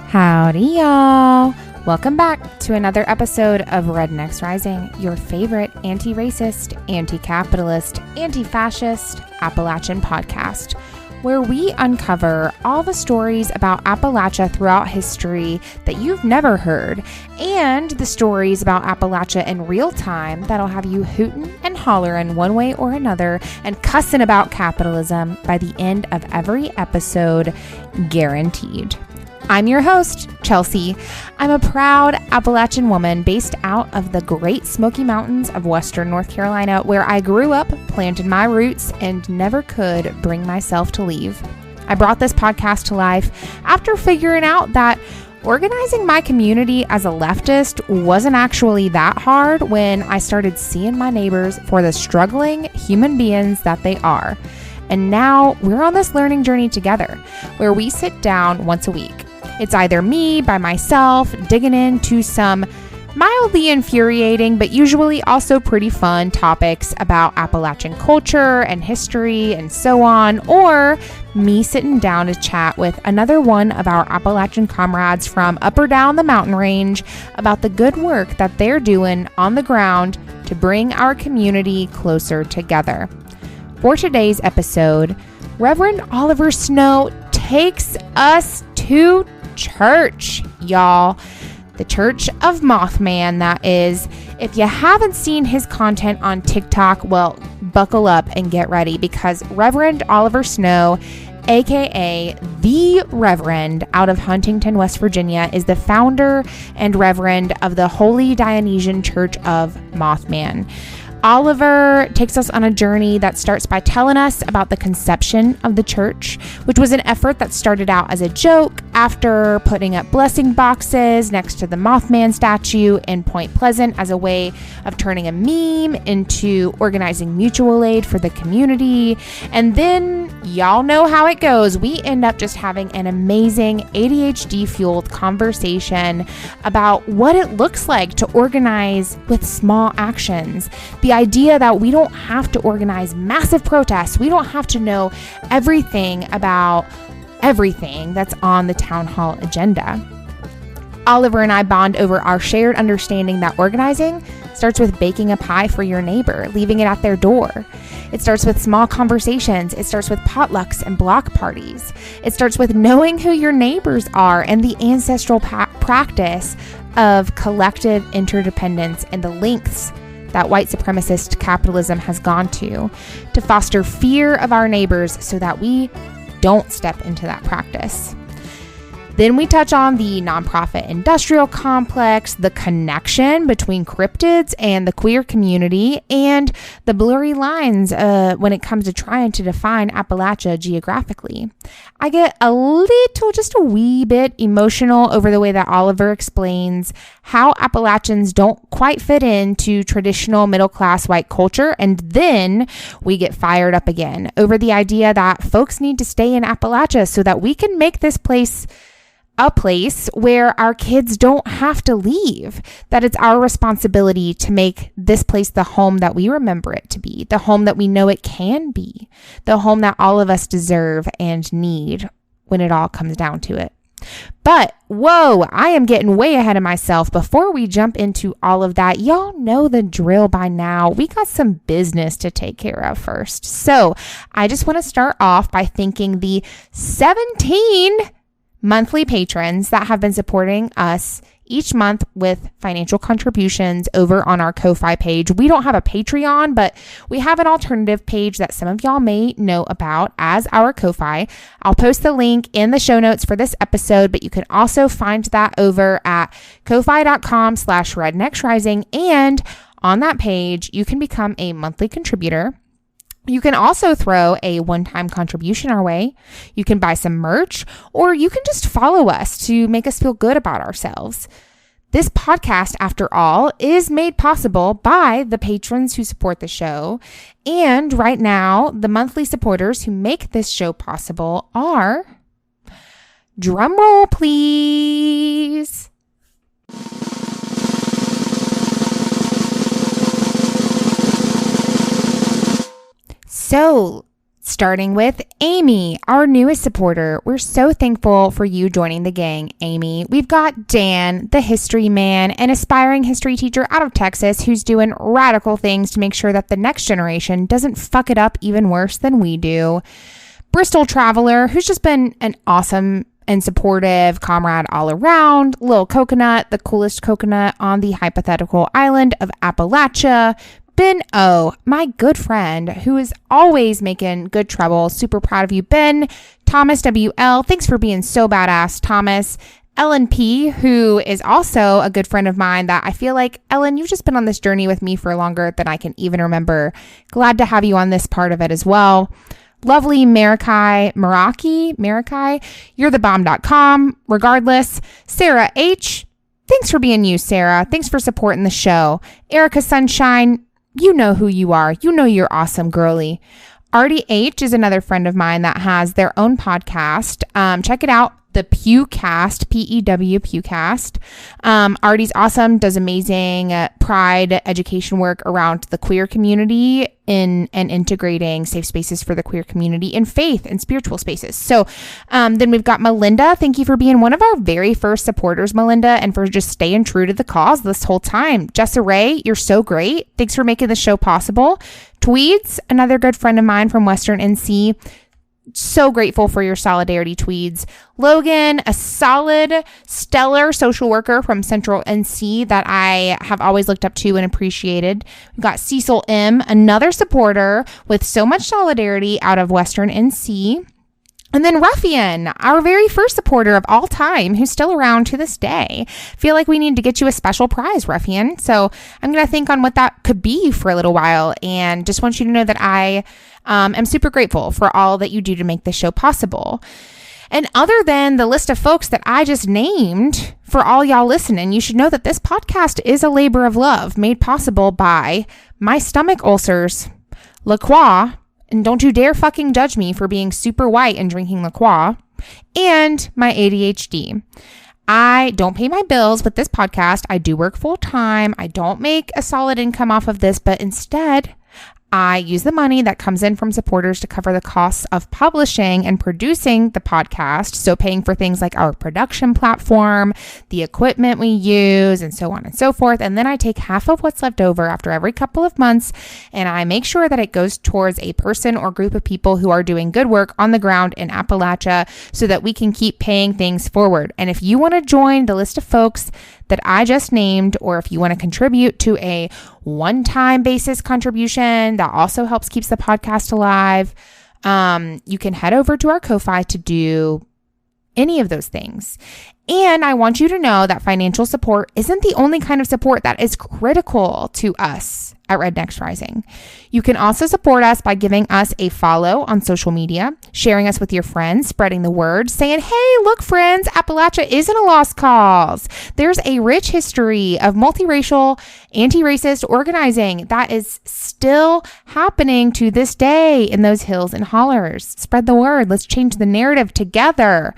Howdy, y'all. Welcome back to another episode of Rednecks Rising, your favorite anti-racist, anti-capitalist, anti-fascist Appalachian podcast, where we uncover all the stories about Appalachia throughout history that you've never heard, and the stories about Appalachia in real time that'll have you hooting and hollering one way or another and cussing about capitalism by the end of every episode, guaranteed. I'm your host, Chelsea. I'm a proud Appalachian woman based out of the Great Smoky Mountains of Western North Carolina, where I grew up, planted my roots, and never could bring myself to leave. I brought this podcast to life after figuring out that organizing my community as a leftist wasn't actually that hard when I started seeing my neighbors for the struggling human beings that they are. And now we're on this learning journey together, where we sit down once a week. It's either me by myself digging into some mildly infuriating but usually also pretty fun topics about Appalachian culture and history and so on, or me sitting down to chat with another one of our Appalachian comrades from up or down the mountain range about the good work that they're doing on the ground to bring our community closer together. For today's episode, Reverend Oliver Snow takes us to church, y'all. The Church of Mothman, that is. If you haven't seen his content on TikTok, well, buckle up and get ready, because Reverend Oliver Snow, aka the Reverend out of Huntington, West Virginia, is the founder and Reverend of the Holy Dionysian Church of Mothman. Oliver takes us on a journey that starts by telling us about the conception of the church, which was an effort that started out as a joke after putting up blessing boxes next to the Mothman statue in Point Pleasant as a way of turning a meme into organizing mutual aid for the community. And then y'all know how it goes. We end up just having an amazing ADHD-fueled conversation about what it looks like to organize with small actions. The idea that we don't have to organize massive protests. We don't have to know everything about everything that's on the town hall agenda. Oliver and I bond over our shared understanding that organizing starts with baking a pie for your neighbor, leaving it at their door. It starts with small conversations. It starts with potlucks and block parties. It starts with knowing who your neighbors are and the ancestral practice of collective interdependence and the lengths that white supremacist capitalism has gone to foster fear of our neighbors so that we don't step into that practice. Then we touch on the nonprofit industrial complex, the connection between cryptids and the queer community, and the blurry lines when it comes to trying to define Appalachia geographically. I get just a wee bit emotional over the way that Oliver explains how Appalachians don't quite fit into traditional middle-class white culture, and then we get fired up again over the idea that folks need to stay in Appalachia so that we can make this place a place where our kids don't have to leave, that it's our responsibility to make this place the home that we remember it to be, the home that we know it can be, the home that all of us deserve and need when it all comes down to it. But whoa, I am getting way ahead of myself. Before we jump into all of that, y'all know the drill by now. We got some business to take care of first. So I just want to start off by thanking the 17 monthly patrons that have been supporting us each month with financial contributions over on our Ko-Fi page. We don't have a Patreon, but we have an alternative page that some of y'all may know about as our Ko-Fi. I'll post the link in the show notes for this episode, but you can also find that over at kofi.com/rednecksrising. And on that page, you can become a monthly contributor. You can also throw a one-time contribution our way. You can buy some merch, or you can just follow us to make us feel good about ourselves. This podcast, after all, is made possible by the patrons who support the show. And right now, the monthly supporters who make this show possible are, drumroll please, So Starting with Amy, our newest supporter. We're so thankful for you joining the gang, Amy. We've got Dan, the history man, an aspiring history teacher out of Texas who's doing radical things to make sure that the next generation doesn't fuck it up even worse than we do. Bristol Traveler, who's just been an awesome and supportive comrade all around. Lil Coconut, the coolest coconut on the hypothetical island of Appalachia. Ben O, my good friend, who is always making good trouble. Super proud of you, Ben. Thomas WL, thanks for being so badass, Thomas. Ellen P, who is also a good friend of mine that I feel like, Ellen, you've just been on this journey with me for longer than I can even remember. Glad to have you on this part of it as well. Lovely Maraki, you're the bomb.com. Regardless, Sarah H, thanks for being you, Sarah. Thanks for supporting the show. Erica Sunshine, you know who you are. You know you're awesome, girly. Artie H is another friend of mine that has their own podcast. Check it out. The Pewcast, P-E-W, Pewcast. Artie's awesome, does amazing pride education work around the queer community and integrating safe spaces for the queer community in faith and spiritual spaces. So then we've got Melinda. Thank you for being one of our very first supporters, Melinda, and for just staying true to the cause this whole time. Jessa Ray, you're so great. Thanks for making the show possible. Tweeds, another good friend of mine from Western NC. So grateful for your solidarity, Tweeds. Logan, a solid, stellar social worker from Central NC that I have always looked up to and appreciated. We've got Cecil M, another supporter with so much solidarity out of Western NC. And then Ruffian, our very first supporter of all time, who's still around to this day. Feel like we need to get you a special prize, Ruffian. So I'm going to think on what that could be for a little while. And just want you to know that I am super grateful for all that you do to make this show possible. And other than the list of folks that I just named for all y'all listening, you should know that this podcast is a labor of love made possible by my stomach ulcers, La Croix, and don't you dare fucking judge me for being super white and drinking La Croix, and my ADHD. I don't pay my bills with this podcast. I do work full time. I don't make a solid income off of this, but instead, I use the money that comes in from supporters to cover the costs of publishing and producing the podcast. So paying for things like our production platform, the equipment we use, and so on and so forth. And then I take half of what's left over after every couple of months, and I make sure that it goes towards a person or group of people who are doing good work on the ground in Appalachia so that we can keep paying things forward. And if you want to join the list of folks that I just named, or if you want to contribute to a one-time basis contribution that also helps keeps the podcast alive, you can head over to our Ko-Fi to do any of those things. And I want you to know that financial support isn't the only kind of support that is critical to us at Rednecks Rising. You can also support us by giving us a follow on social media, sharing us with your friends, spreading the word, saying, hey, look, friends, Appalachia isn't a lost cause. There's a rich history of multiracial, anti-racist organizing that is still happening to this day in those hills and hollers. Spread the word. Let's change the narrative together.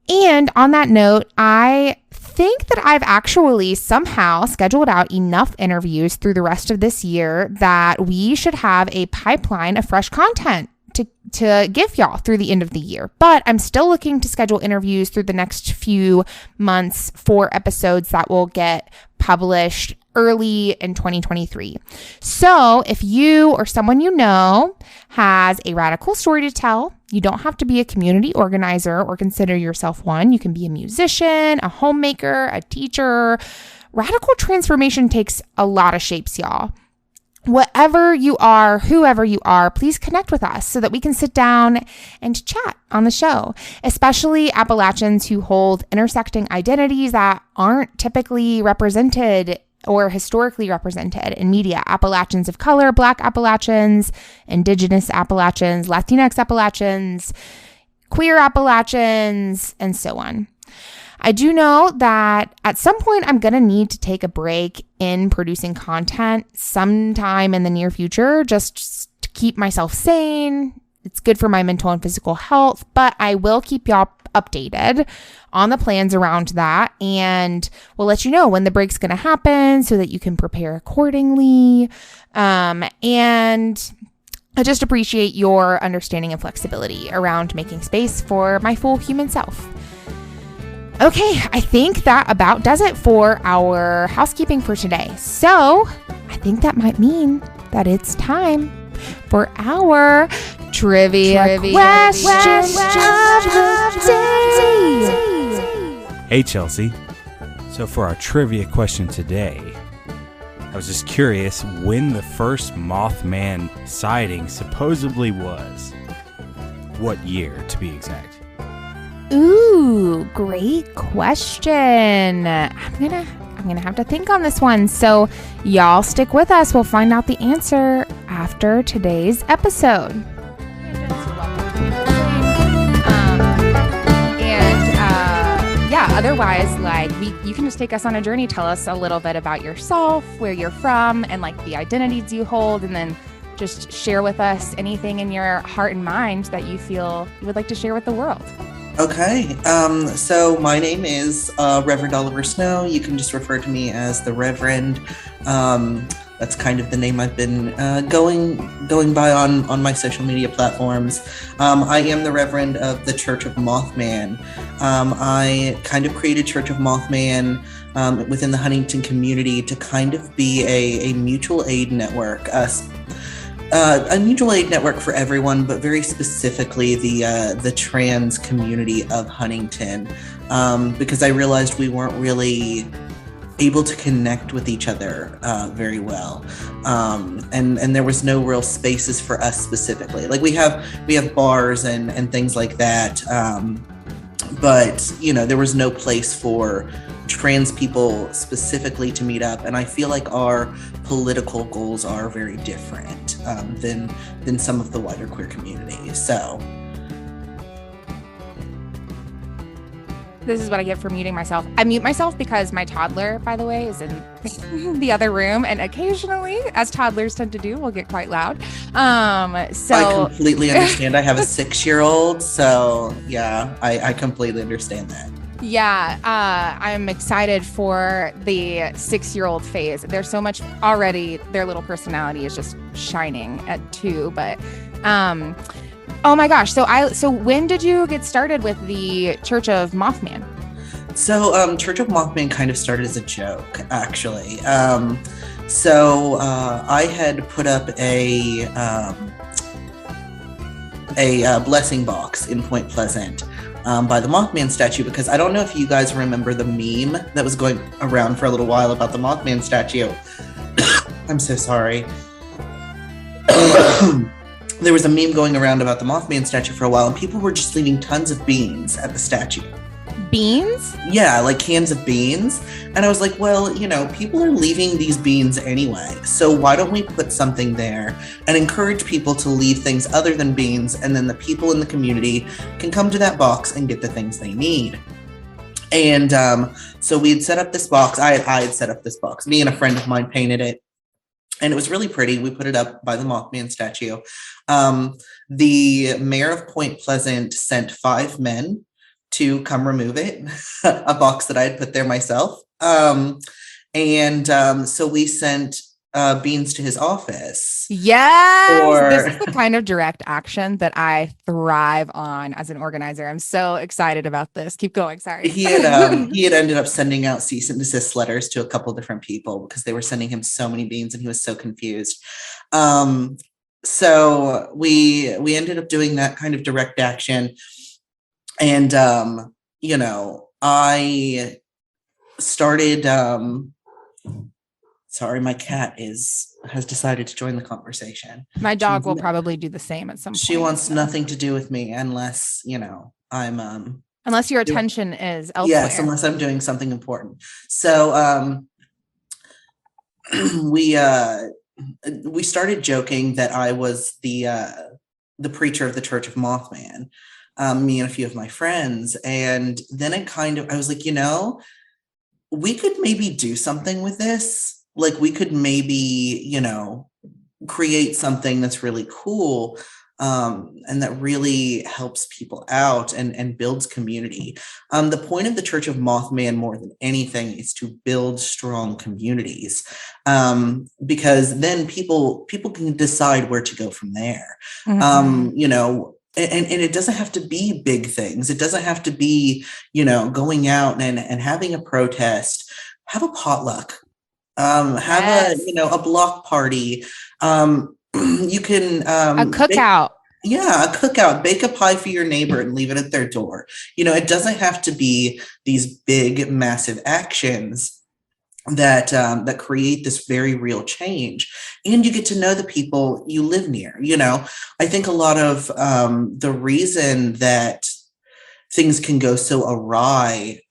And on that note, I think that I've actually somehow scheduled out enough interviews through the rest of this year that we should have a pipeline of fresh content to give y'all through the end of the year. But I'm still looking to schedule interviews through the next few months for episodes that will get published early in 2023. So if you or someone you know has a radical story to tell, you don't have to be a community organizer or consider yourself one. You can be a musician, a homemaker, a teacher. Radical transformation takes a lot of shapes, y'all. Whatever you are, whoever you are, please connect with us so that we can sit down and chat on the show, especially Appalachians who hold intersecting identities that aren't typically represented or historically represented in media. Appalachians of color, Black Appalachians, Indigenous Appalachians, Latinx Appalachians, queer Appalachians, and so on. I do know that at some point I'm going to need to take a break in producing content sometime in the near future, just to keep myself sane. It's good for my mental and physical health, but I will keep y'all updated on the plans around that, and we'll let you know when the break's going to happen so that you can prepare accordingly. And I just appreciate your understanding and flexibility around making space for my full human self. Okay, I think that about does it for our housekeeping for today. So I think that might mean that it's time for our trivia question of the day. Hey, Chelsea. So for our trivia question today, I was just curious when the first Mothman sighting supposedly was. What year, to be exact? Ooh, great question. I'm gonna have to think on this one. So y'all stick with us. We'll find out the answer after today's episode. Otherwise, you can just take us on a journey. Tell us a little bit about yourself, where you're from, and the identities you hold, and then just share with us anything in your heart and mind that you feel you would like to share with the world. Okay, so my name is Reverend Oliver Snow. You can just refer to me as the Reverend. That's kind of the name I've been going by on my social media platforms. I am the Reverend of the Church of Mothman. I kind of created Church of Mothman within the Huntington community to kind of be a mutual aid network. A mutual aid network for everyone, but very specifically the trans community of Huntington, because I realized we weren't really able to connect with each other very well, and there was no real spaces for us specifically. We have bars and things like that, but there was no place for trans people specifically to meet up, and I feel like our political goals are very different than some of the wider queer communities. So this is what I get for muting myself. I mute myself because my toddler, by the way, is in the other room, and occasionally, as toddlers tend to do, will get quite loud. So I completely understand. I have a 6-year-old, so yeah, I completely understand that. Yeah, I'm excited for the 6-year-old phase. There's so much already. Their little personality is just shining at 2. But, oh my gosh! So when did you get started with the Church of Mothman? So Church of Mothman kind of started as a joke, actually. So I had put up a blessing box in Point Pleasant. By the Mothman statue, because I don't know if you guys remember the meme that was going around for a little while about the Mothman statue. I'm so sorry. There was a meme going around about the Mothman statue for a while, and people were just leaving tons of beans at the statue. Beans? Yeah, cans of beans. And I was like, well, people are leaving these beans anyway. So why don't we put something there and encourage people to leave things other than beans, and then the people in the community can come to that box and get the things they need. And so we had set up this box. I had set up this box. Me and a friend of mine painted it. And it was really pretty. We put it up by the Mothman statue. The mayor of Point Pleasant sent 5 men to come remove it, a box that I had put there myself. So we sent beans to his office. Yes! This is the kind of direct action that I thrive on as an organizer. I'm so excited about this. Keep going. Sorry. He had ended up sending out cease and desist letters to a couple different people because they were sending him so many beans and he was so confused. So we ended up doing that kind of direct action. And, I started, sorry, my cat has decided to join the conversation. My dog will probably do the same at some point. She wants nothing to do with me unless, I'm, unless your attention is elsewhere. Yes, unless I'm doing something important. So, we started joking that I was the preacher of the Church of Mothman. Me and a few of my friends. And then I was like, we could maybe do something with this. We could maybe, create something that's really cool. and that really helps people out and builds community. The point of the Church of Mothman, more than anything, is to build strong communities, because then people can decide where to go from there. You know, and it doesn't have to be big things. It doesn't have to be, you know, going out and having a protest. Have a potluck. Have a, you know, a block party. You can a cookout. A cookout. Bake a pie for your neighbor and leave it at their door. You know, it doesn't have to be these big, massive actions that that create this very real change. And you get to know the people you live near. You know, I think a lot of the reason that things can go so awry,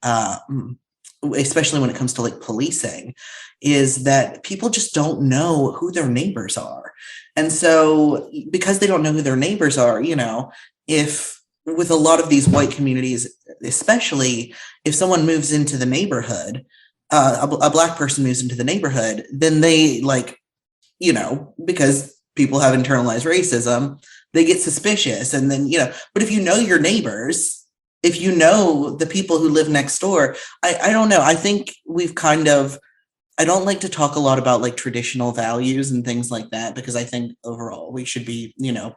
especially when it comes to like policing, is that people just don't know who their neighbors are. And so because they don't know who their neighbors are, you know, if with a lot of these white communities, especially if someone moves into the neighborhood, a Black person moves into the neighborhood, then they, like, you know, because people have internalized racism, they get suspicious. And then, you know, but if you know your neighbors, if you know the people who live next door, I don't know. I think we've kind of, I don't like to talk a lot about like traditional values and things like that, because I think overall we should be, you know,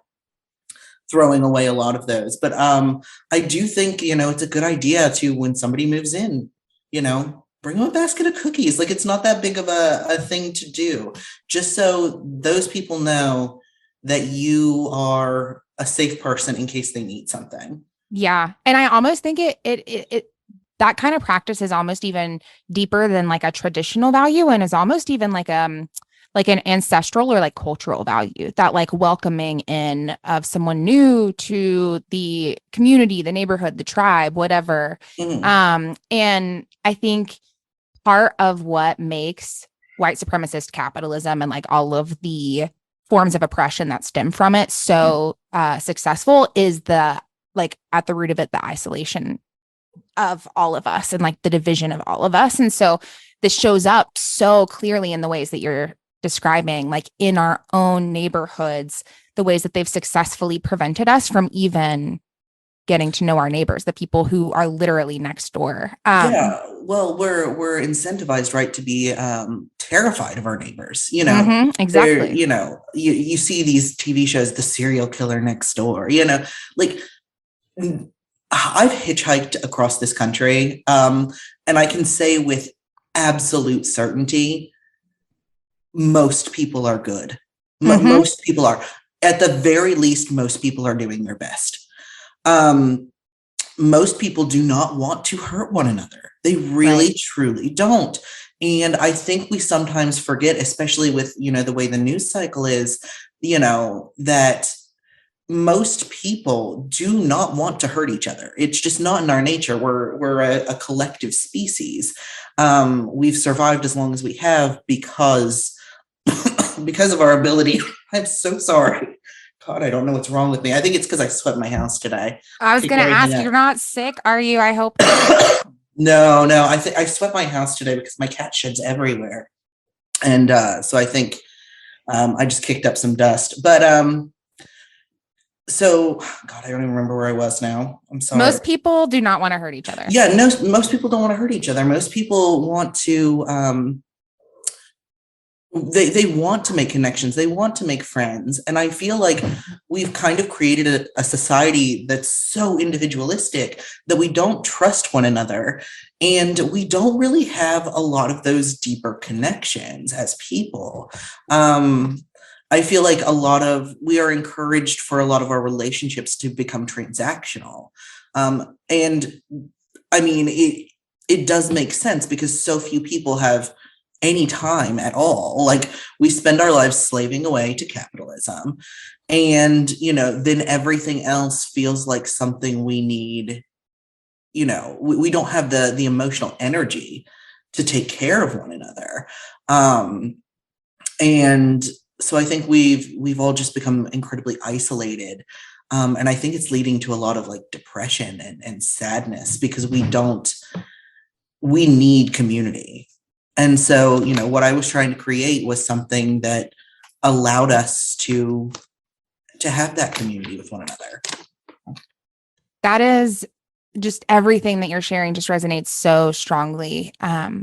throwing away a lot of those. But I do think, you know, it's a good idea to, when somebody moves in, you know, bring them a basket of cookies. Like, it's not that big of a thing to do, just so those people know that you are a safe person in case they need something. Yeah. And I almost think it that kind of practice is almost even deeper than like a traditional value, and is almost even like an ancestral or like cultural value, that like welcoming in of someone new to the community, the neighborhood, the tribe, whatever. And I think part of what makes white supremacist capitalism and like all of the forms of oppression that stem from it so successful is the, like, at the root of it, the isolation of all of us and like the division of all of us. And so this shows up so clearly in the ways that you're describing, like in our own neighborhoods, the ways that they've successfully prevented us from even getting to know our neighbors, the people who are literally next door. Well, we're incentivized, right, to be terrified of our neighbors. You know, exactly. You know, you see these TV shows, the serial killer next door. You know, like, I've hitchhiked across this country, and I can say with absolute certainty, most people are good. Most people are. At the very least, most people are doing their best. Most people do not want to hurt one another. They really, truly don't. And I think we sometimes forget, especially with, you know, the way the news cycle is, you know, that most people do not want to hurt each other. It's just not in our nature. We're a collective species. We've survived as long as we have because of our ability. I'm so sorry. God, I don't know what's wrong with me. I think it's because I swept my house today. I was going to ask, you're not sick, are you? I hope. No. I swept my house today because my cat sheds everywhere. And so I think I just kicked up some dust. But so, God, I don't even remember where I was now. I'm sorry. Most people do not want to hurt each other. Yeah, no, most people don't want to hurt each other. Most people want to, they want to make connections. They want to make friends. And I feel like we've kind of created a society that's so individualistic that we don't trust one another. And we don't really have a lot of those deeper connections as people. I feel like we are encouraged for a lot of our relationships to become transactional. And I mean, it does make sense because so few people have any time at all. Like, we spend our lives slaving away to capitalism. And, you know, then everything else feels like something we need. You know, we don't have the emotional energy to take care of one another. And so I think we've all just become incredibly isolated. And I think it's leading to a lot of like depression and sadness because we need community. And so, you know, what I was trying to create was something that allowed us to have that community with one another. That is just everything that you're sharing just resonates so strongly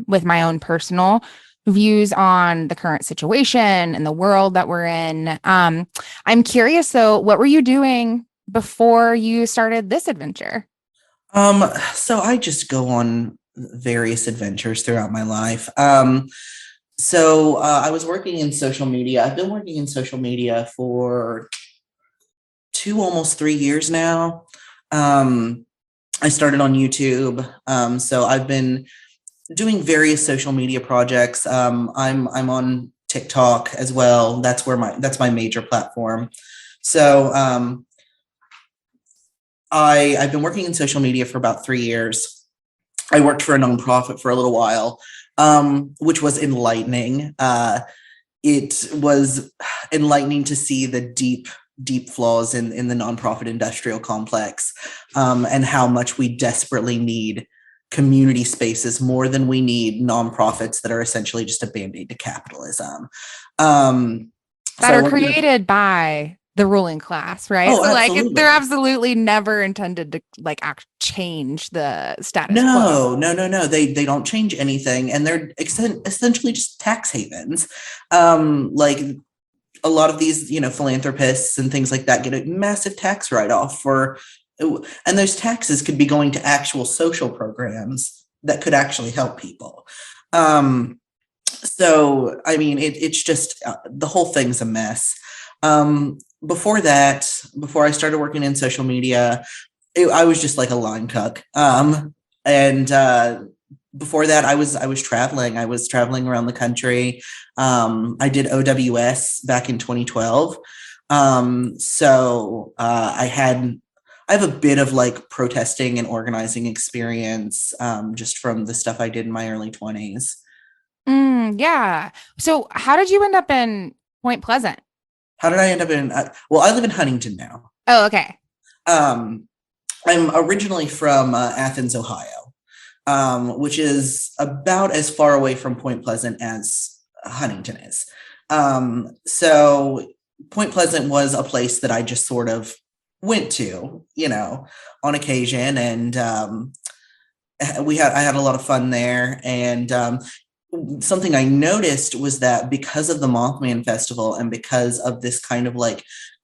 with my own personal views on the current situation and the world that we're in. I'm curious though, what were you doing before you started this adventure? So I just go on various adventures throughout my life. I was working in social media. I've been working in social media for almost 3 years now. I started on YouTube. So I've been doing various social media projects. I'm on TikTok as well. That's my major platform. So I've been working in social media for about 3 years. I worked for a nonprofit for a little while, which was enlightening. It was enlightening to see the deep flaws in the nonprofit industrial complex, and how much we desperately need community spaces more than we need nonprofits that are essentially just a band-aid to capitalism. That are created by the ruling class, right? Oh, so absolutely. They're absolutely never intended to change the status quo. No. They don't change anything, and they're essentially just tax havens. A lot of these, philanthropists and things like that get a massive tax write-off and those taxes could be going to actual social programs that could actually help people. So, I mean, it's just, the whole thing's a mess. Before I started working in social media, I was just like a line cook. Before that, I was traveling. I was traveling around the country. I did OWS back in 2012. I have a bit of protesting and organizing experience, just from the stuff I did in my early 20s. Yeah. So how did you end up in Point Pleasant? How did I end up in? I live in Huntington now. Oh, okay. I'm originally from Athens, Ohio, which is about as far away from Point Pleasant as Huntington is. So Point Pleasant was a place that I just sort of went to, on occasion, and I had a lot of fun there. And something I noticed was that because of the Mothman Festival and because of this kind of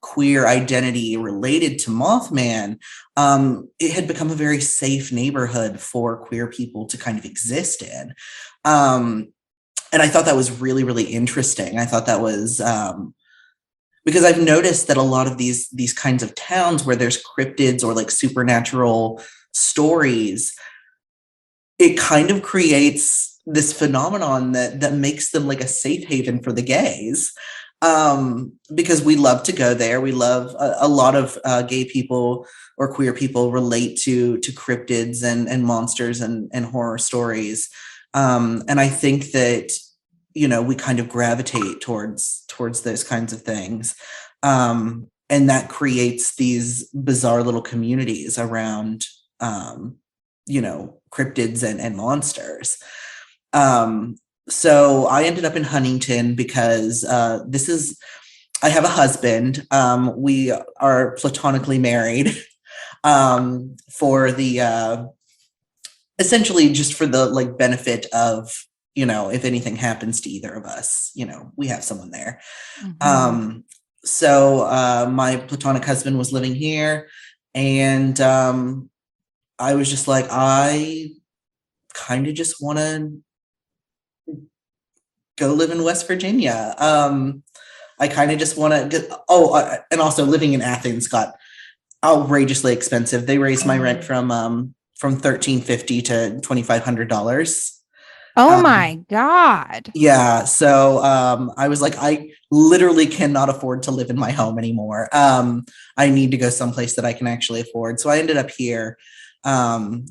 queer identity related to Mothman, it had become a very safe neighborhood for queer people to kind of exist in. And I thought that was really, really interesting. I thought that was because I've noticed that a lot of these kinds of towns where there's cryptids or supernatural stories, it kind of creates this phenomenon that makes them like a safe haven for the gays, because we love to go there. We love a lot of gay people or queer people relate to cryptids and monsters and horror stories. And I think that, we kind of gravitate towards those kinds of things. And that creates these bizarre little communities around, cryptids and monsters. So I ended up in Huntington because I have a husband. We are platonically married, for the essentially just for the benefit of, if anything happens to either of us, we have someone there. Mm-hmm. So my platonic husband was living here, and I was just like, I kind of just want to go live in West Virginia. I kind of just want to and also living in Athens got outrageously expensive. They raised my rent from $1,350 to $2,500. Oh my God. Yeah. So I was like, I literally cannot afford to live in my home anymore. I need to go someplace that I can actually afford. So I ended up here. And,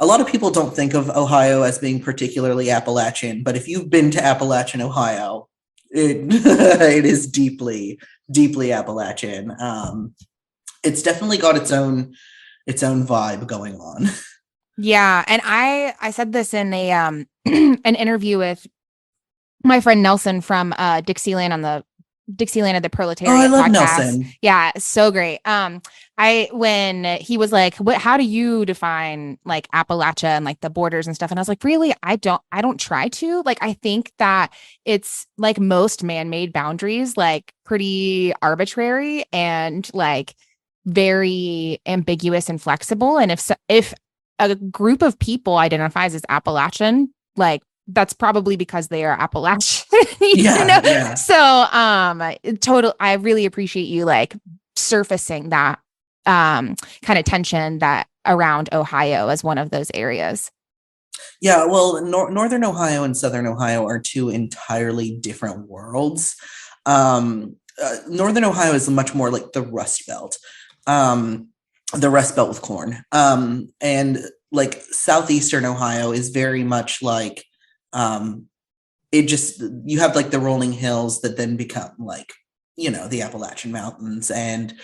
a lot of people don't think of Ohio as being particularly Appalachian, but if you've been to Appalachian, Ohio, it is deeply, deeply Appalachian. It's definitely got its own vibe going on. Yeah. And I said this in a an interview with my friend Nelson from Dixieland on the Dixieland of the Oh, I Proletariat love podcast. Nelson. Yeah, so great. When he was like, how do you define like Appalachia and like the borders and stuff? And I was like, really? I don't try to. Like, I think that it's like most man-made boundaries, like pretty arbitrary and like very ambiguous and flexible. And if a group of people identifies as Appalachian, like that's probably because they are Appalachian. Yeah. So I really appreciate you like surfacing that kind of tension that around Ohio as one of those areas. Yeah, well, Northern Ohio and Southern Ohio are two entirely different worlds. Northern Ohio is much more like the Rust Belt. The Rust Belt with corn. And like Southeastern Ohio is very much like you have like the rolling hills that then become like, the Appalachian Mountains and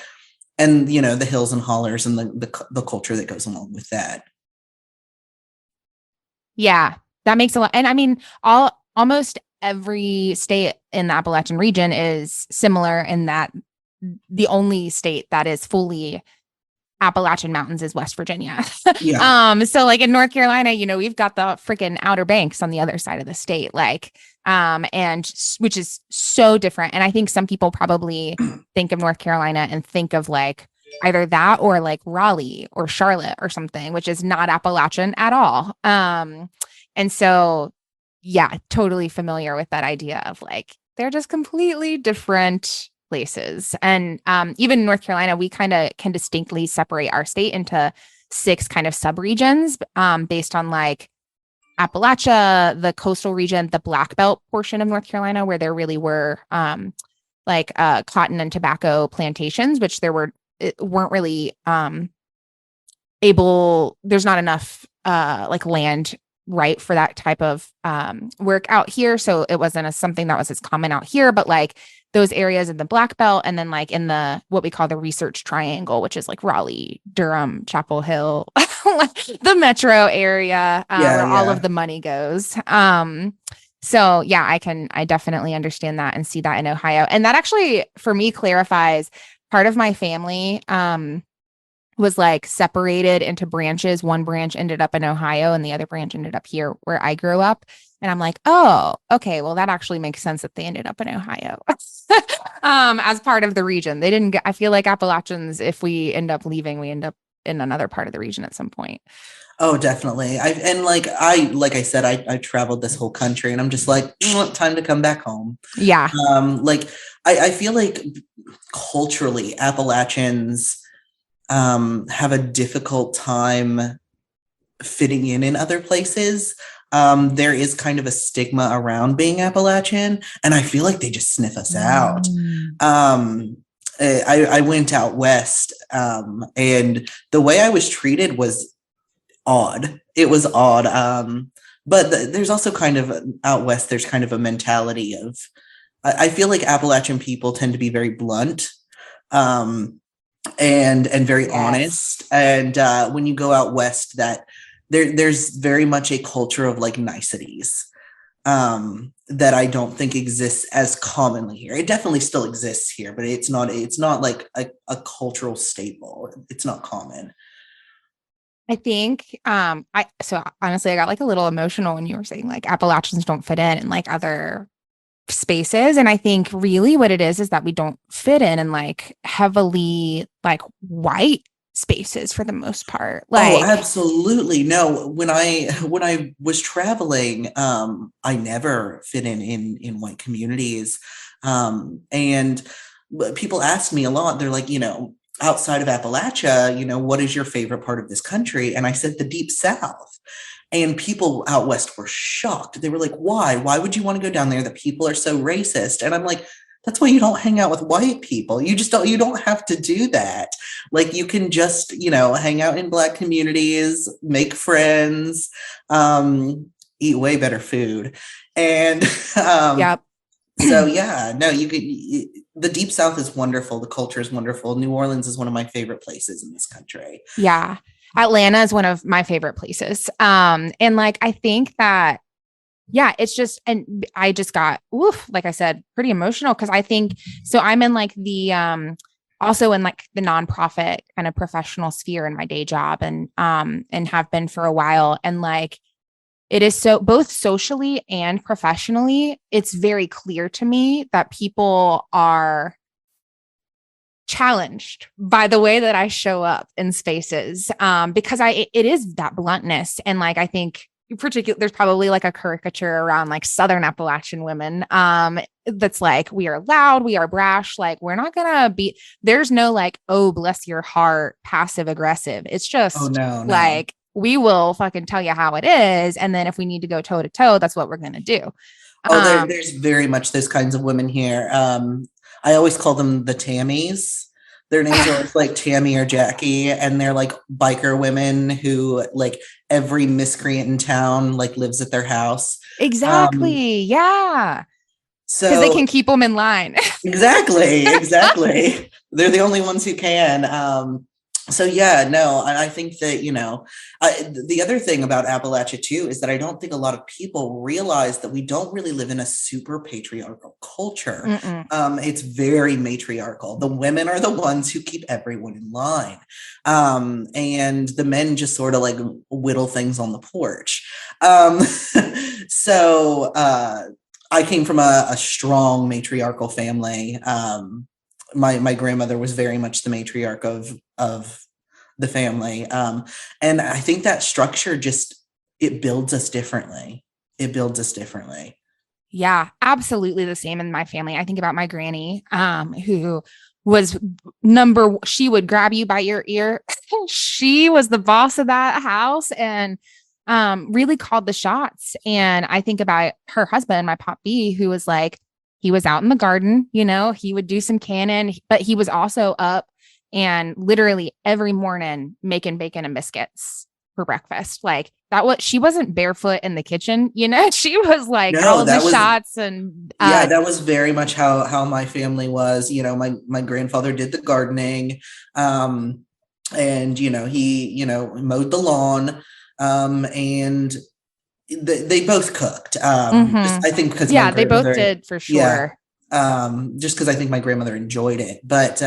the hills and hollers and the culture that goes along with that. Yeah, that makes a lot. And I mean, almost every state in the Appalachian region is similar in that the only state that is fully Appalachian Mountains is West Virginia. Yeah. So like in North Carolina, we've got the freaking Outer Banks on the other side of the state, like, and which is so different. And I think some people probably think of North Carolina and think of like either that or like Raleigh or Charlotte or something, which is not Appalachian at all. And so, yeah, totally familiar with that idea of like, they're just completely different places. And even in North Carolina, we kind of can distinctly separate our state into 6 kind of subregions based on like Appalachia, the coastal region, the Black Belt portion of North Carolina, where there really were cotton and tobacco plantations, which weren't really there's not enough like land right for that type of work out here. So it wasn't something that was as common out here, but like those areas in the Black Belt and then like in the what we call the Research Triangle, which is like Raleigh, Durham, Chapel Hill, the metro area where all of the money goes. So yeah, I definitely understand that and see that in Ohio. And that actually for me clarifies part of my family was like separated into branches. One branch ended up in Ohio and the other branch ended up here where I grew up. And I'm like, oh, okay, well, that actually makes sense that they ended up in Ohio as part of the region. They didn't I feel like Appalachians, if we end up leaving, we end up in another part of the region at some point. Oh, definitely. Like I said, I traveled this whole country and I'm just like, time to come back home. Yeah. Like I feel like culturally Appalachians have a difficult time fitting in other places. There is kind of a stigma around being Appalachian, and I feel like they just sniff us out. I went out west, and the way I was treated was odd. It was odd. But there's also kind of out west, there's kind of a mentality of, I feel like Appalachian people tend to be very blunt. And very honest. And when you go out west, that there's very much a culture of like niceties that I don't think exists as commonly here. It definitely still exists here, but it's not like a cultural staple. It's not common. I think so honestly, I got like a little emotional when you were saying like Appalachians don't fit in like other spaces. And I think really what it is that we don't fit in like heavily like white spaces for the most part. Like, oh, absolutely. No, when I was traveling, I never fit in white communities. And people ask me a lot, they're like, outside of Appalachia, what is your favorite part of this country? And I said, the Deep South. And people out west were shocked. They were like, why? Why would you want to go down there? The people are so racist. And I'm like, that's why you don't hang out with white people. You don't have to do that. Like you can just, hang out in Black communities, make friends, eat way better food. And yep. So yeah, no, the Deep South is wonderful. The culture is wonderful. New Orleans is one of my favorite places in this country. Yeah. Atlanta is one of my favorite places. And like, I think that yeah, it's just, and I just got, like I said, pretty emotional. Cause I think, so I'm in like also in like the nonprofit kind of professional sphere in my day job and have been for a while. And like, it is so both socially and professionally, it's very clear to me that people are challenged by the way that I show up in spaces. Because it is that bluntness. And like, I think particularly there's probably like a caricature around like Southern Appalachian women. That's like, we are loud, we are brash. Like, we're not gonna be, there's no like, oh, bless your heart, passive aggressive. It's just like, we will fucking tell you how it is. And then if we need to go toe to toe, that's what we're going to do. There's very much those kinds of women here. I always call them the Tammies. Their names are like Tammy or Jackie, and they're like biker women who like every miscreant in town like lives at their house. Exactly. Yeah. So because they can keep them in line. Exactly. They're the only ones who can. So yeah, no, I think that, the other thing about Appalachia too, is that I don't think a lot of people realize that we don't really live in a super patriarchal culture. It's very matriarchal. The women are the ones who keep everyone in line. And the men just sort of like whittle things on the porch. So I came from a strong matriarchal family. My grandmother was very much the matriarch of the family. And I think that structure it builds us differently. Yeah, absolutely the same in my family. I think about my granny, who was she would grab you by your ear. She was the boss of that house and really called the shots. And I think about her husband, my Pop B, who was like, he was out in the garden, he would do some canning, but he was also up and literally every morning making bacon and biscuits for breakfast. Like she wasn't barefoot in the kitchen, she was like all the shots. And that was very much how my family was. My grandfather did the gardening, and he mowed the lawn, and they both cooked. I think because they both did for sure. Just because I think my grandmother enjoyed it, but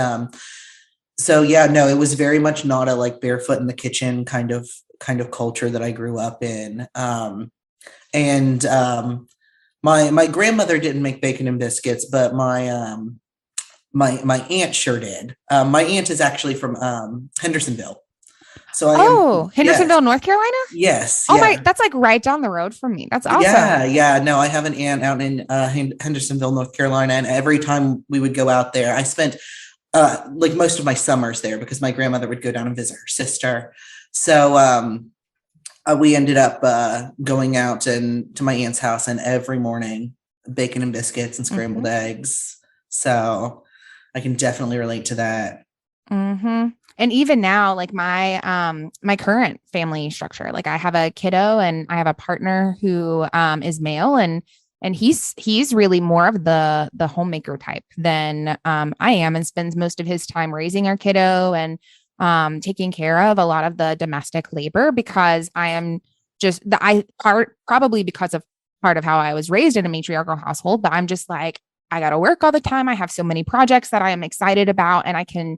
so yeah, no, it was very much not a like barefoot in the kitchen kind of culture that I grew up in. And my grandmother didn't make bacon and biscuits, but my aunt sure did. My aunt is actually from Hendersonville. So Hendersonville, yes. North Carolina? Yes. Oh my, that's like right down the road from me. That's awesome. Yeah. No, I have an aunt out in Hendersonville, North Carolina. And every time we would go out there, I spent like most of my summers there because my grandmother would go down and visit her sister. So we ended up going out to my aunt's house, and every morning bacon and biscuits and scrambled eggs. So I can definitely relate to that. And even now, like my current family structure, like I have a kiddo and I have a partner who is male, and he's really more of the homemaker type than I am, and spends most of his time raising our kiddo and taking care of a lot of the domestic labor, because I am probably because of part of how I was raised in a matriarchal household, but I'm just like, I got to work all the time. I have so many projects that I am excited about, and I can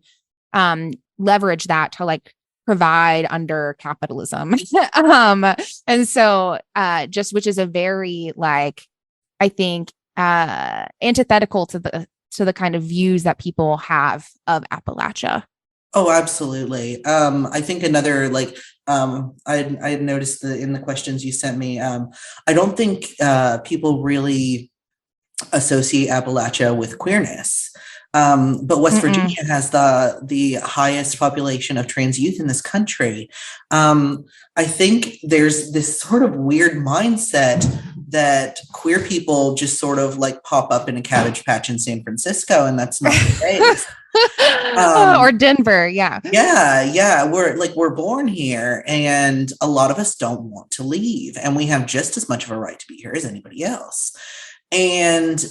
leverage that to like provide under capitalism. And so which is a very like, I think antithetical to the kind of views that people have of Appalachia. Oh, absolutely. I think another like I had noticed in the questions you sent me. I don't think people really associate Appalachia with queerness. But West Virginia has the highest population of trans youth in this country. I think there's this sort of weird mindset that queer people just sort of like pop up in a Cabbage Patch in San Francisco, and that's not the case. Or Denver, yeah. Yeah. We're born here, and a lot of us don't want to leave, and we have just as much of a right to be here as anybody else. And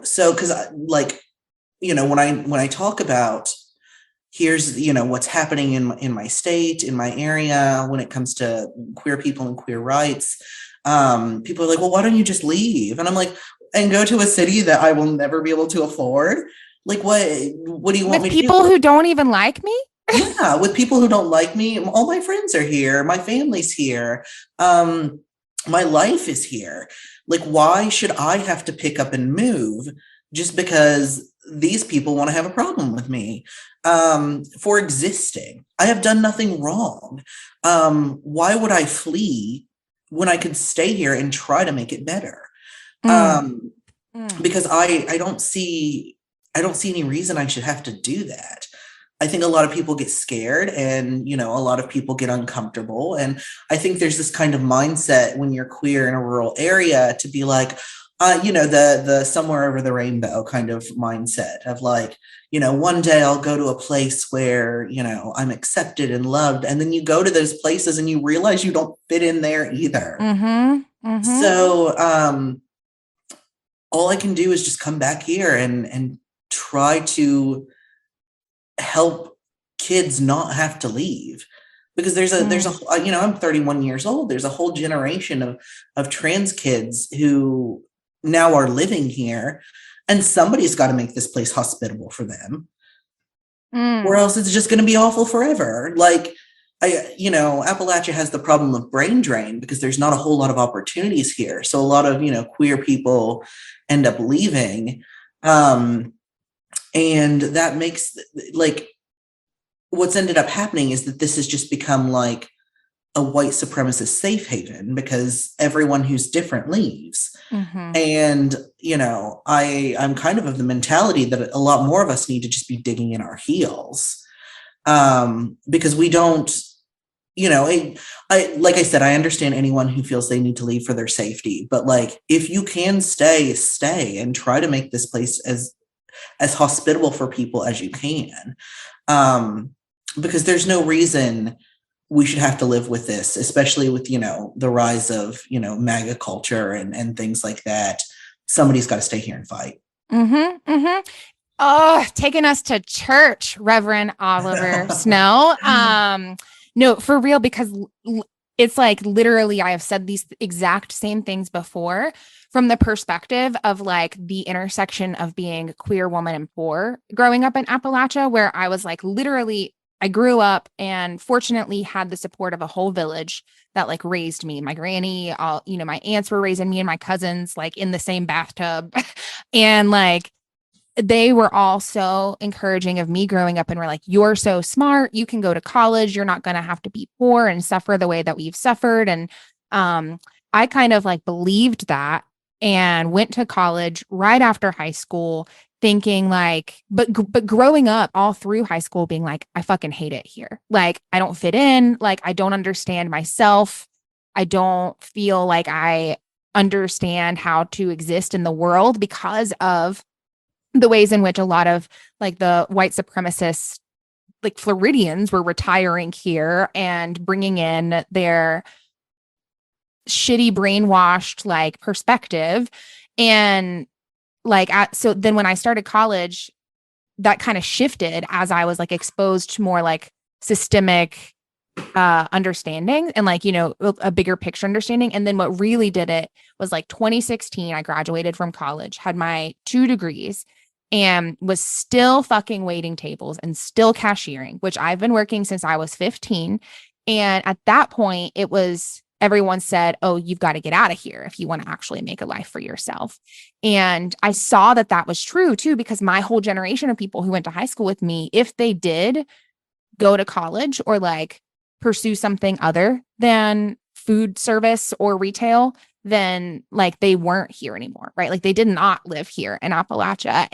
so because like, when I talk about here's what's happening in my state, in my area when it comes to queer people and queer rights, People are like, well, why don't you just leave? And I'm like, and go to a city that I will never be able to afford. Like, what do you want me to do? People who don't even like me? Yeah, with people who don't like me. All my friends are here. My family's here. My life is here. Like, why should I have to pick up and move just because these people want to have a problem with me for existing? I have done nothing wrong. Why would I flee when I could stay here and try to make it better? Because I don't see any reason I should have to do that. I think a lot of people get scared and, a lot of people get uncomfortable. And I think there's this kind of mindset when you're queer in a rural area to be like, the somewhere over the rainbow kind of mindset of like, one day I'll go to a place where, I'm accepted and loved. And then you go to those places and you realize you don't fit in there either. So all I can do is just come back here and try to help kids not have to leave, because there's a I'm 31 years old. There's a whole generation of trans kids who now are living here, and somebody's got to make this place hospitable for them, or else it's just going to be awful forever. Like, Appalachia has the problem of brain drain because there's not a whole lot of opportunities here. So a lot of, queer people end up leaving. And that makes, like, what's ended up happening is that this has just become like a white supremacist safe haven because everyone who's different leaves. And, I'm kind of the mentality that a lot more of us need to just be digging in our heels, because we don't, like I said, I understand anyone who feels they need to leave for their safety, but like, if you can stay and try to make this place as hospitable for people as you can, because there's no reason we should have to live with this, especially with, the rise of, MAGA culture and things like that. Somebody's got to stay here and fight. Oh, taking us to church, Reverend Oliver Snow. No, for real, because it's like literally I have said these exact same things before from the perspective of like the intersection of being a queer woman and poor growing up in Appalachia, where I was like, literally, I grew up and fortunately had the support of a whole village that like raised me. My granny, my aunts were raising me and my cousins like in the same bathtub. And like, they were all so encouraging of me growing up and were like, you're so smart. You can go to college. You're not going to have to be poor and suffer the way that we've suffered. And I kind of like believed that and went to college right after high school thinking like, but growing up all through high school being like, I fucking hate it here. Like, I don't fit in. Like, I don't understand myself. I don't feel like I understand how to exist in the world because of the ways in which a lot of like the white supremacists, like Floridians, were retiring here and bringing in their shitty brainwashed like perspective. And like, so then when I started college, that kind of shifted as I was like exposed to more like systemic understanding and like, a bigger picture understanding. And then what really did it was like 2016, I graduated from college, had my 2 degrees, and was still fucking waiting tables and still cashiering, which I've been working since I was 15. And at that point, it was, everyone said, oh, you've got to get out of here if you want to actually make a life for yourself. And I saw that that was true too, because my whole generation of people who went to high school with me, if they did go to college or like pursue something other than food service or retail, then like they weren't here anymore, right? Like they did not live here in Appalachia.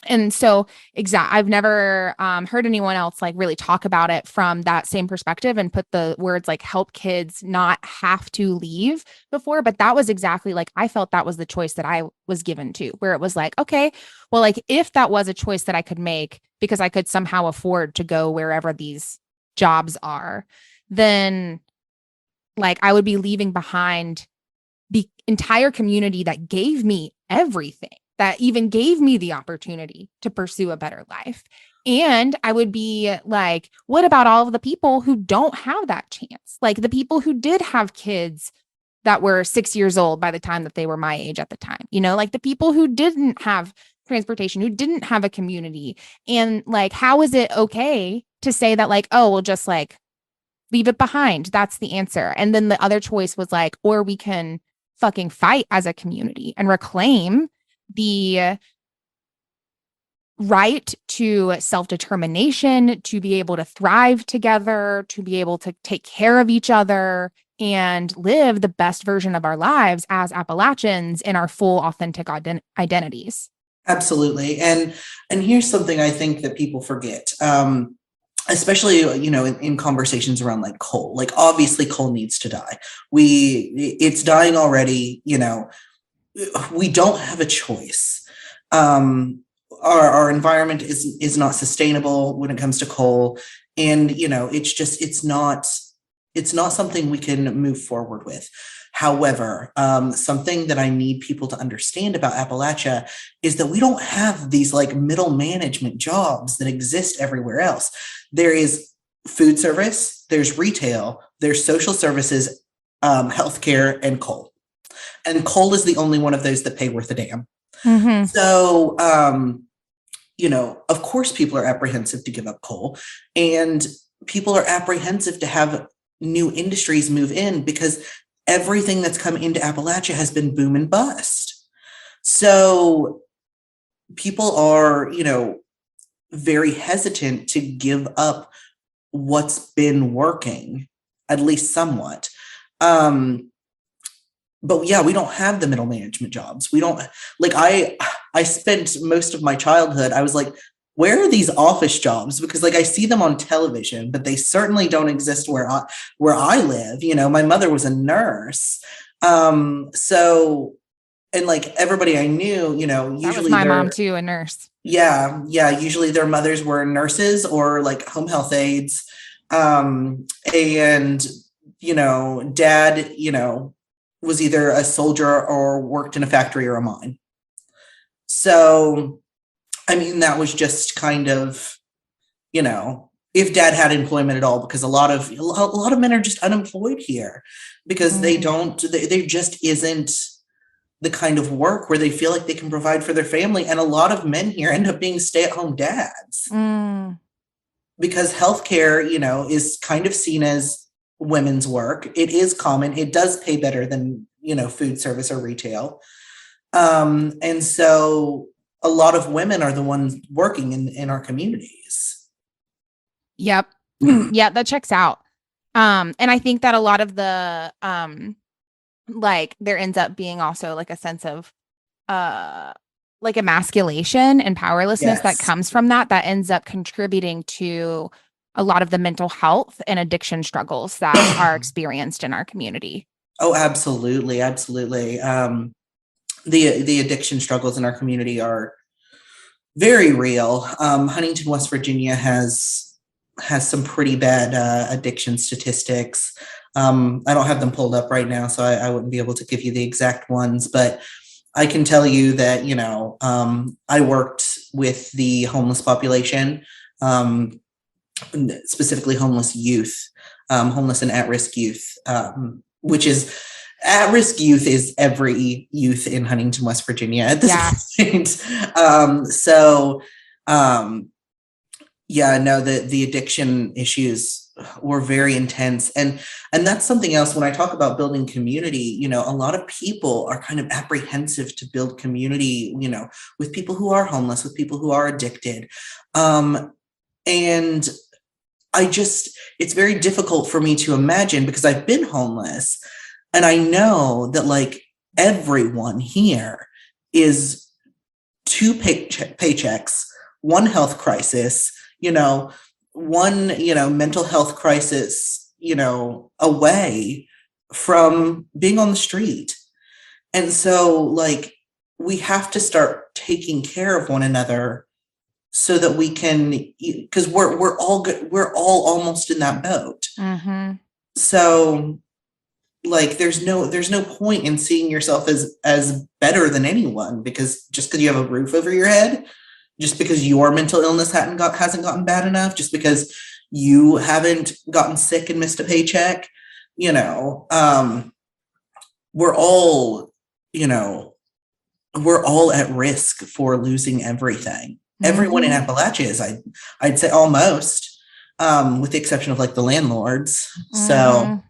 And so I've never heard anyone else like really talk about it from that same perspective and put the words like help kids not have to leave before. But that was exactly like, I felt that was the choice that I was given to, where it was like, okay, well, like if that was a choice that I could make because I could somehow afford to go wherever these jobs are, then like I would be leaving behind the entire community that gave me everything, that even gave me the opportunity to pursue a better life. And I would be like, what about all of the people who don't have that chance? Like the people who did have kids that were 6 years old by the time that they were my age at the time, like the people who didn't have transportation, who didn't have a community. And like, how is it okay to say that like, oh, we'll just like leave it behind? That's the answer. And then the other choice was like, or we can fucking fight as a community and reclaim the right to self-determination, to be able to thrive together, to be able to take care of each other and live the best version of our lives as Appalachians in our full authentic identities. Absolutely. And here's something I think that people forget, especially, in conversations around like coal. Like, obviously coal needs to die. It's dying already. We don't have a choice. Our environment is not sustainable when it comes to coal. And, it's not something we can move forward with. However, something that I need people to understand about Appalachia is that we don't have these like middle management jobs that exist everywhere else. There is food service, there's retail, there's social services, healthcare, and coal. And coal is the only one of those that pay worth a damn. Mm-hmm. So, of course, people are apprehensive to give up coal, and people are apprehensive to have new industries move in because everything that's come into Appalachia has been boom and bust. So people are, very hesitant to give up what's been working, at least somewhat. But yeah, we don't have the middle management jobs. We don't, like, I spent most of my childhood, I was like, where are these office jobs? Because like I see them on television, but they certainly don't exist where I live. My mother was a nurse. So, and like everybody I knew, usually that was my mom too, a nurse. Yeah. Usually their mothers were nurses or like home health aides. And, dad, was either a soldier or worked in a factory or a mine. So, I mean, that was just kind of, if dad had employment at all, because a lot of men are just unemployed here because there just isn't the kind of work where they feel like they can provide for their family. And a lot of men here end up being stay-at-home dads because healthcare, is kind of seen as women's work. It is common. It does pay better than, food service or retail. And so a lot of women are the ones working in our communities. Yep. Yeah, that checks out. And I think that a lot of the, there ends up being also like a sense of, like emasculation and powerlessness that comes from that ends up contributing to a lot of the mental health and addiction struggles that are experienced in our community. Oh, absolutely. Absolutely. The addiction struggles in our community are very real. Huntington, West Virginia has some pretty bad addiction statistics. I don't have them pulled up right now, so I wouldn't be able to give you the exact ones, but I can tell you that, I worked with the homeless population, specifically homeless youth, homeless and at-risk youth, which is at-risk youth is every youth in Huntington, West Virginia at this point. The addiction issues were very intense. And that's something else when I talk about building community, a lot of people are kind of apprehensive to build community, with people who are homeless, with people who are addicted. And it's very difficult for me to imagine because I've been homeless. And I know that like everyone here is 2 paychecks, 1 health crisis, one, mental health crisis, away from being on the street. And so like, we have to start taking care of one another so that we can, because we're all almost in that boat. Mm-hmm. So like, there's no point in seeing yourself as better than anyone because just because you have a roof over your head, just because your mental illness hasn't gotten bad enough, just because you haven't gotten sick and missed a paycheck, we're all, you know, we're all at risk for losing everything. Everyone in Appalachia is, I'd say almost, with the exception of like the landlords. So,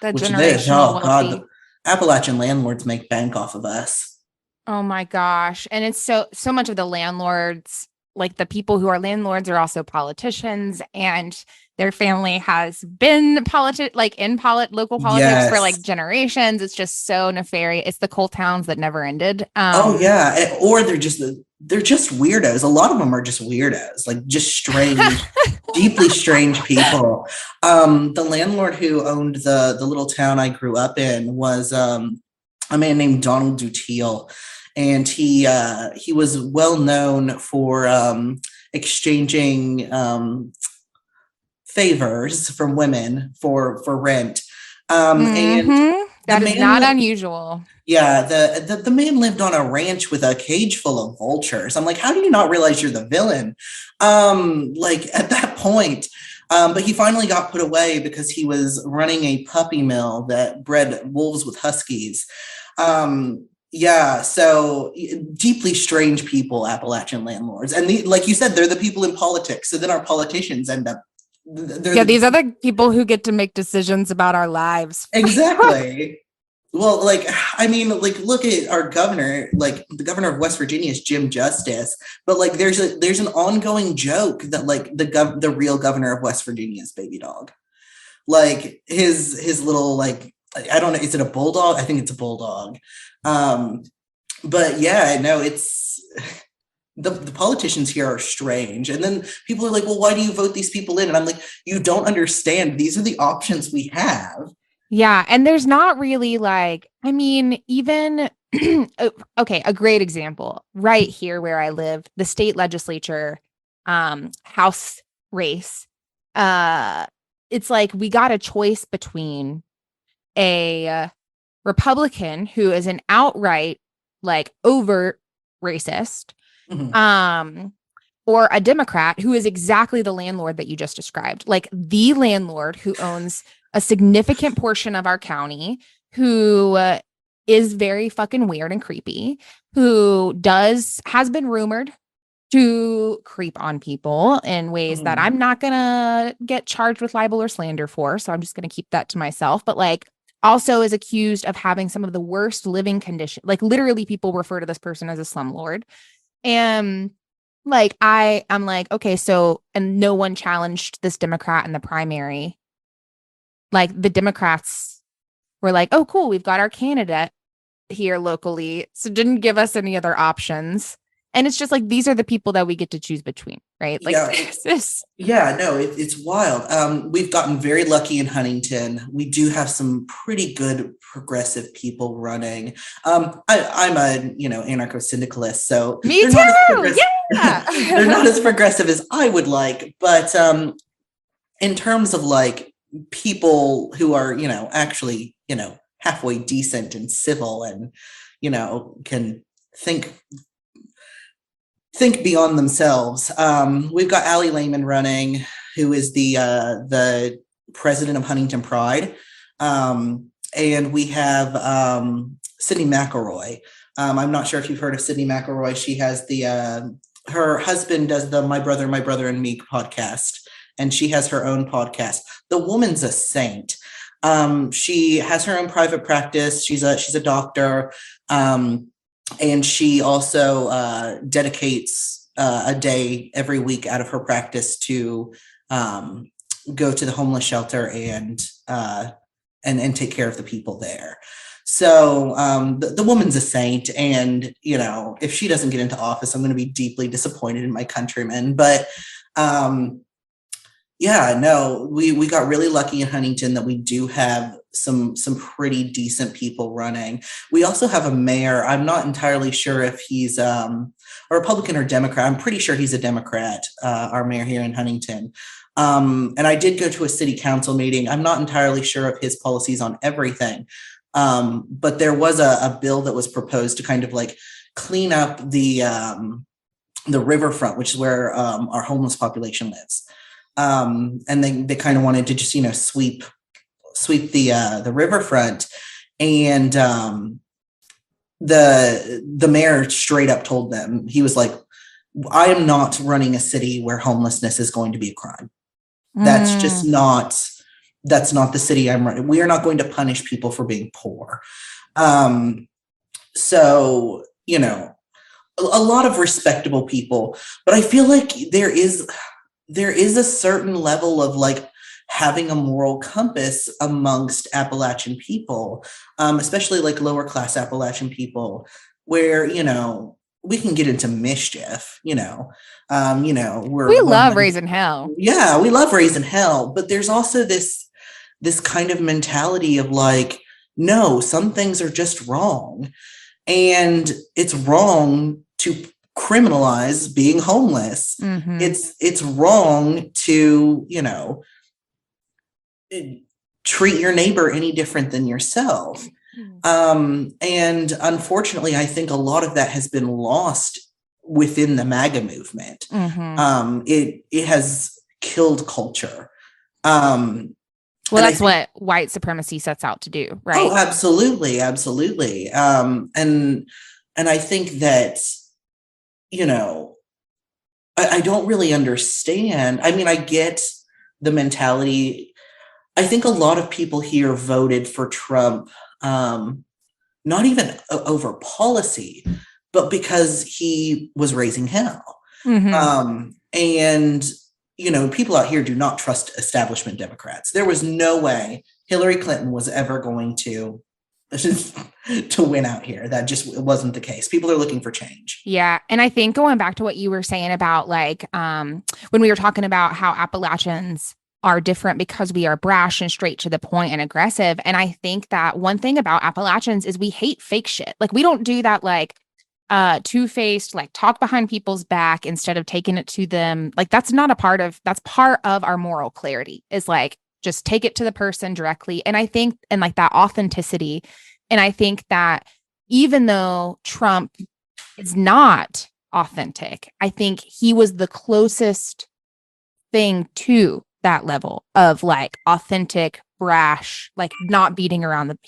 the which generational oh God, wealthy. the Appalachian landlords make bank off of us. Oh my gosh. And it's so much of the landlords, like the people who are landlords are also politicians, and their family has been local politics for like Yes. generations. It's just so nefarious. It's the coal towns that never ended. Oh yeah. Or they're just weirdos. A lot of them are just weirdos, like just strange, deeply strange people. The landlord who owned the little town I grew up in was a man named Donald Duteel. And he was well known for exchanging favors from women for rent. And that is not unusual. Yeah, the man lived on a ranch with a cage full of vultures. I'm like, how do you not realize you're the villain? Like at that point. But he finally got put away because he was running a puppy mill that bred wolves with huskies. Yeah, so deeply strange people, Appalachian landlords. And like you said, they're the people in politics. So then our politicians end up. These are the people who get to make decisions about our lives. Exactly. Well, like, I mean, like, look at our governor, like the governor of West Virginia is Jim Justice, but like there's an ongoing joke that like the real governor of West Virginia is Baby Dog. Like his little, like, I don't know, is it a bulldog? I think it's a bulldog. But yeah, no, it's the politicians here are strange. And then people are like, well, why do you vote these people in? And I'm like, you don't understand. These are the options we have. Yeah. And there's not really like, I mean, even, okay, a great example right here where I live, the state legislature, House race. It's like we got a choice between a Republican who is an outright, like, overt racist, or a Democrat who is exactly the landlord that you just described, like the landlord who owns a significant portion of our county, who is very fucking weird and creepy, who has been rumored to creep on people in ways that I'm not gonna get charged with libel or slander for, so I'm just gonna keep that to myself, but like also is accused of having some of the worst living conditions. Like literally people refer to this person as a slumlord. And like I'm like, okay, so, and no one challenged this Democrat in the primary. Like the Democrats were like, oh, cool, we've got our candidate here locally. So didn't give us any other options. And it's just like, these are the people that we get to choose between, right? Like, it's wild. We've gotten very lucky in Huntington. We do have some pretty good progressive people running. I'm a, anarcho-syndicalist, so me too. Yeah. They're not as progressive as I would like, but in terms of like people who are, actually, halfway decent and civil and, can think beyond themselves. We've got Allie Lehman running, who is the president of Huntington Pride. And we have Sydney McElroy. I'm not sure if you've heard of Sydney McElroy. She has her husband does the My Brother and Me podcast, and she has her own podcast. The woman's a saint. She has her own private practice. She's a doctor. And she also dedicates a day every week out of her practice to go to the homeless shelter and take care of the people there. So the woman's a saint, and if she doesn't get into office, I'm going to be deeply disappointed in my countrymen. But we got really lucky in Huntington that we do have some pretty decent people running. We also have a mayor. I'm not entirely sure if he's a Republican or Democrat. I'm pretty sure he's a Democrat, our mayor here in Huntington. And I did go to a city council meeting. I'm not entirely sure of his policies on everything. But there was a bill that was proposed to kind of like clean up the riverfront, which is where our homeless population lives. And they kind of wanted to just, sweep the riverfront. And the mayor straight up told them, he was like, I am not running a city where homelessness is going to be a crime. That's just not, that's not the city I'm running. We are not going to punish people for being poor. So, you know, a lot of respectable people, but I feel like there is a certain level of like having a moral compass amongst Appalachian people, especially like lower class Appalachian people, where, you know, we can get into mischief, we love raising hell. Yeah, we love raising hell, but there's also this kind of mentality of like, no, some things are just wrong, and it's wrong to criminalize being homeless. It's wrong to, treat your neighbor any different than yourself. And unfortunately, I think a lot of that has been lost within the MAGA movement. It has killed culture. Well, that's what white supremacy sets out to do, right? Oh, absolutely. Absolutely. And I think that, I don't really understand. I mean, I get the mentality. I think a lot of people here voted for Trump, not even over policy, but because he was raising hell. And, people out here do not trust establishment Democrats. There was no way Hillary Clinton was ever going to win out here. That just wasn't the case. People are looking for change. Yeah. And I think going back to what you were saying about like, when we were talking about how Appalachians are different because we are brash and straight to the point and aggressive. And I think that one thing about Appalachians is we hate fake shit. Like we don't do that, like, two-faced, like talk behind people's back instead of taking it to them. Like that's part of our moral clarity, is like, just take it to the person directly. And I think, and like that authenticity. And I think that even though Trump is not authentic, I think he was the closest thing to that level of like authentic, brash, like not beating around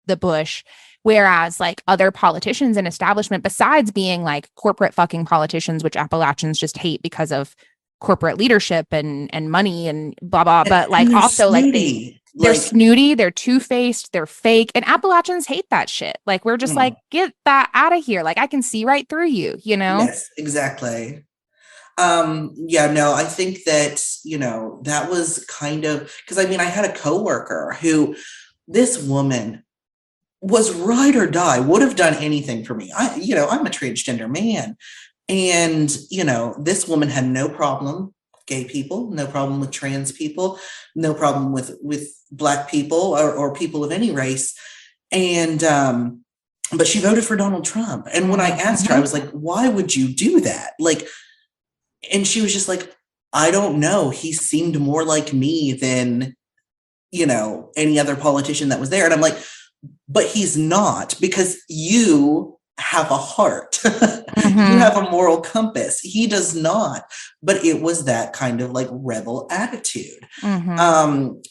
the bush. Whereas like other politicians and establishment, besides being like corporate fucking politicians, which Appalachians just hate because of corporate leadership and money and blah, blah, but like also snooty. They're snooty, they're two-faced, they're fake. And Appalachians hate that shit. Like we're just like, get that out of here. Like I can see right through you, Yes, exactly. I think that, that was kind of, because I mean, I had a coworker who, this woman was ride or die, would have done anything for me. I'm a transgender man. And, this woman had no problem with gay people, no problem with trans people, no problem with Black people or people of any race. And, but she voted for Donald Trump. And when I asked her, I was like, why would you do that? Like, and she was just like, I don't know. He seemed more like me than, any other politician that was there. And I'm like, but he's not, because you have a heart. You have a moral compass. He does not. But it was that kind of like rebel attitude. And,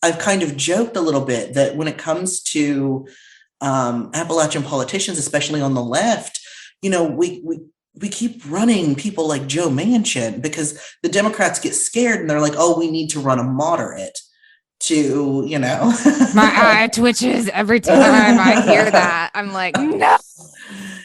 I've kind of joked a little bit that when it comes to Appalachian politicians, especially on the left, we keep running people like Joe Manchin because the Democrats get scared and they're like, oh, we need to run a moderate to, My eye twitches every time I hear that. I'm like, no.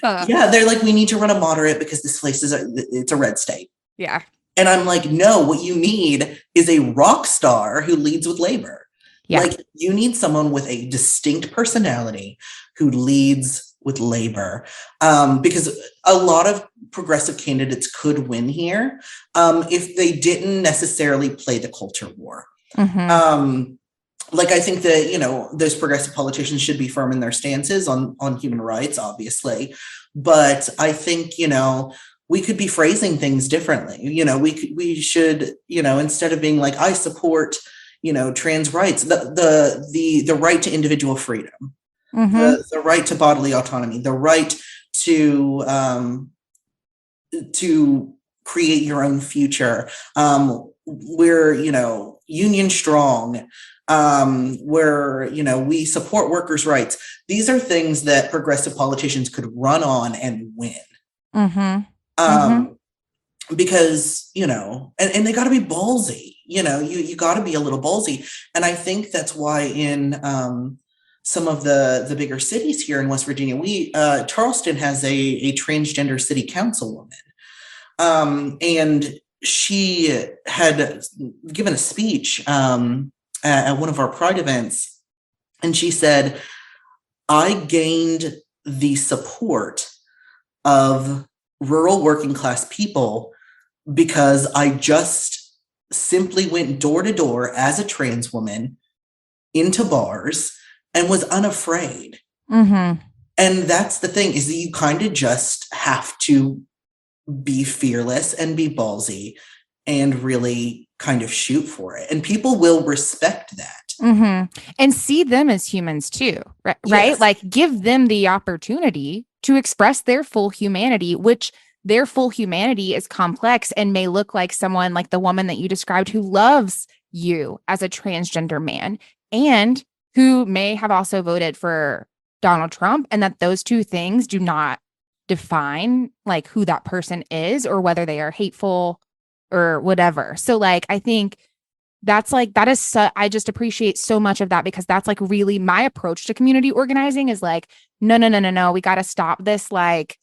Yeah, they're like, we need to run a moderate because this place it's a red state. Yeah. And I'm like, no, what you need is a rock star who leads with labor. Yeah. Like you need someone with a distinct personality who leads with labor. Because a lot of progressive candidates could win here if they didn't necessarily play the culture war. Like I think that, those progressive politicians should be firm in their stances on human rights, obviously. But I think, we could be phrasing things differently. We should, instead of being like, I support, trans rights, the right to individual freedom, the right to bodily autonomy, the right to create your own future, where, union strong, where, we support workers' rights. These are things that progressive politicians could run on and win. Because, and they got to be ballsy, you got to be a little ballsy. And I think that's why in some of the bigger cities here in West Virginia, Charleston has a transgender city councilwoman. And she had given a speech at one of our Pride events. And she said, I gained the support of rural working class people because I just simply went door to door as a trans woman into bars and was unafraid. And that's the thing, is that you kind of just have to be fearless and be ballsy and really kind of shoot for it. And people will respect that. And see them as humans too, right? Yes. Like give them the opportunity to express their full humanity, which their full humanity is complex and may look like someone like the woman that you described who loves you as a transgender man and who may have also voted for Donald Trump, and that those two things do not define like who that person is or whether they are hateful or whatever. So like, I think that's like, that is, I just appreciate so much of that, because that's like really my approach to community organizing is like, no. We got to stop this, like,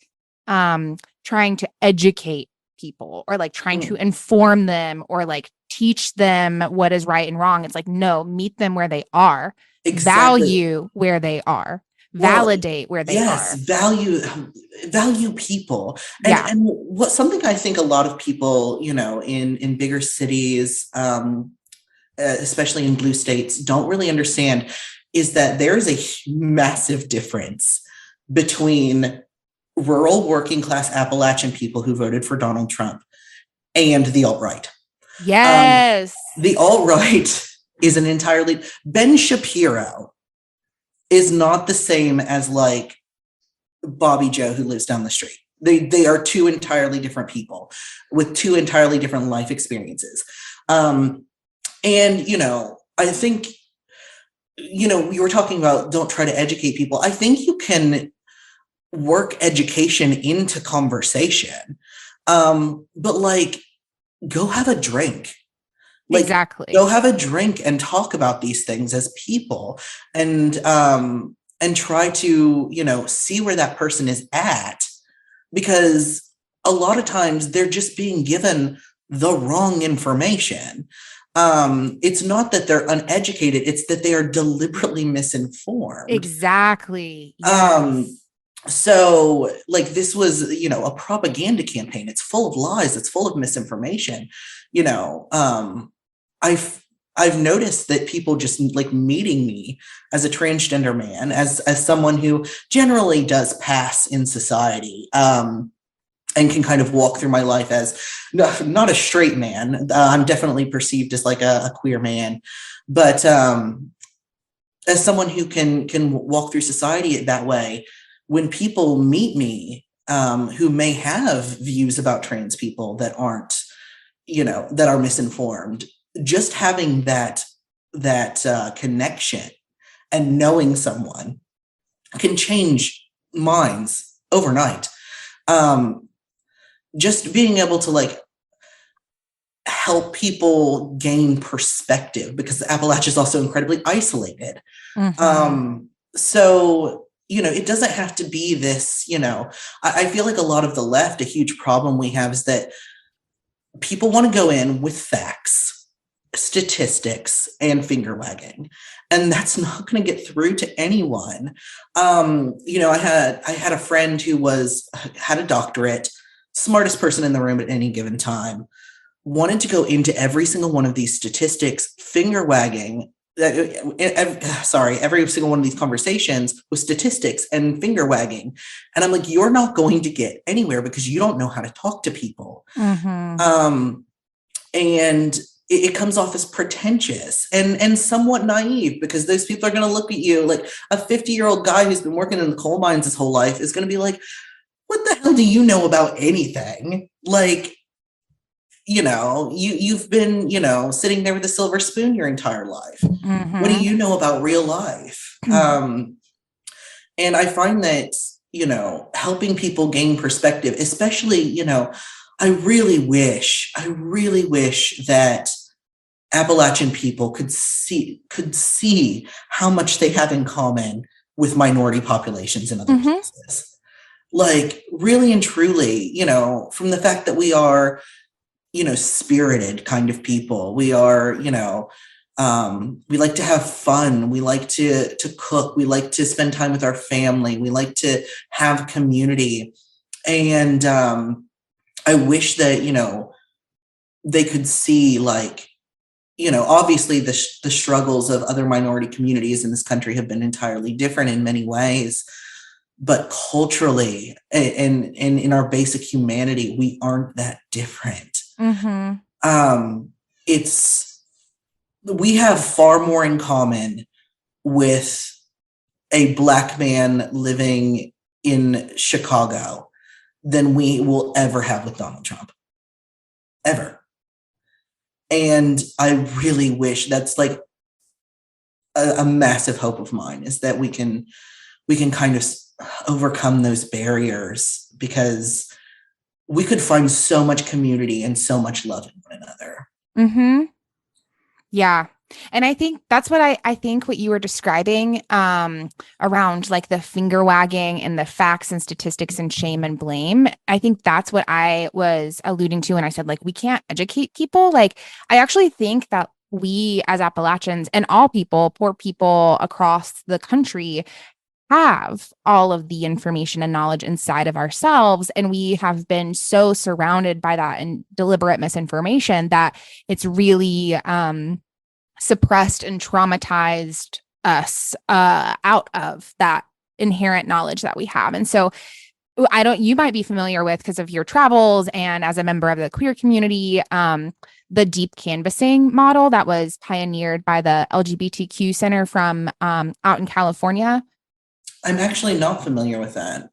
trying to educate people or like trying to inform them or like teach them what is right and wrong. It's like, no, meet them where they are, value where they are, validate where they are. Value people. And what something I think a lot of people, in bigger cities, especially in blue states, don't really understand is that there is a massive difference between rural working class Appalachian people who voted for Donald Trump and the alt-right. Yes. The alt-right is an entirely, Ben Shapiro is not the same as like Bobby Joe who lives down the street. They are two entirely different people with two entirely different life experiences. And, I think, we were talking about don't try to educate people. I think you can work education into conversation. But like, go have a drink. Like, exactly. Go have a drink and talk about these things as people and try to, see where that person is at, because a lot of times they're just being given the wrong information. It's not that they're uneducated, it's that they are deliberately misinformed. Exactly. Yes. So like this was, a propaganda campaign. It's full of lies. It's full of misinformation. I've noticed that people just like meeting me as a transgender man, as someone who generally does pass in society, and can kind of walk through my life as not a straight man. I'm definitely perceived as like a queer man, but as someone who can walk through society that way, when people meet me, who may have views about trans people that aren't, that are misinformed, just having that connection and knowing someone can change minds overnight. Just being able to like help people gain perspective, because the Appalachia is also incredibly isolated. So, it doesn't have to be this, I feel like a lot of the left, a huge problem we have is that people want to go in with facts, statistics, and finger wagging, and that's not going to get through to anyone. I had a friend who had a doctorate, smartest person in the room at any given time, wanted to go into every single one of these statistics, finger wagging, every single one of these conversations with statistics and finger wagging. And I'm like, you're not going to get anywhere because you don't know how to talk to people. And it comes off as pretentious and somewhat naive, because those people are going to look at you like a 50-year-old guy who's been working in the coal mines his whole life is going to be like, what the hell do you know about anything? Like, you've been, sitting there with a silver spoon your entire life. Mm-hmm. What do you know about real life? And I find that, helping people gain perspective, especially, I really wish that Appalachian people could see how much they have in common with minority populations in other places. Like, really and truly, from the fact that we are, spirited kind of people. We are, we like to have fun. We like to cook. We like to spend time with our family. We like to have community. And I wish that, they could see, like, obviously the struggles of other minority communities in this country have been entirely different in many ways. But culturally and in our basic humanity, we aren't that different. We have far more in common with a Black man living in Chicago than we will ever have with Donald Trump. Ever. And I really wish, that's like a massive hope of mine, is that we can kind of overcome those barriers, because we could find so much community and so much love in one another. Yeah. And I think that's what I think what you were describing around like the finger wagging and the facts and statistics and shame and blame. I think that's what I was alluding to when I said, like, we can't educate people. Like, I actually think that we as Appalachians and all people, poor people across the country, have all of the information and knowledge inside of ourselves. And we have been so surrounded by that and deliberate misinformation that it's really suppressed and traumatized us out of that inherent knowledge that we have. And so you might be familiar with, because of your travels and as a member of the queer community, the deep canvassing model that was pioneered by the LGBTQ Center from out in California. I'm actually not familiar with that.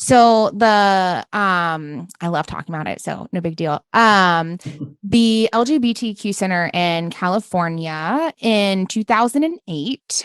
So I love talking about it, so no big deal. The LGBTQ Center in California in 2008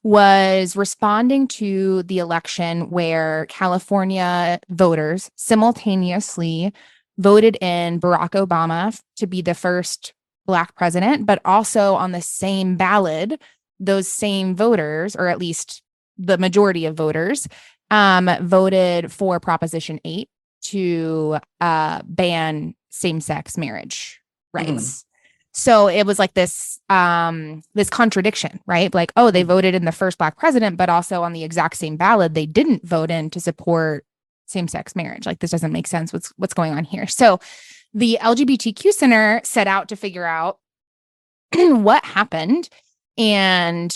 was responding to the election where California voters simultaneously voted in Barack Obama to be the first Black president, but also on the same ballot, those same voters, or at least the majority of voters, voted for Proposition 8 to ban same-sex marriage rights. So it was like this contradiction, right? Like, oh, they voted in the first Black president, but also on the exact same ballot, they didn't vote in to support same-sex marriage. Like, this doesn't make sense. What's going on here? So the LGBTQ Center set out to figure out what happened and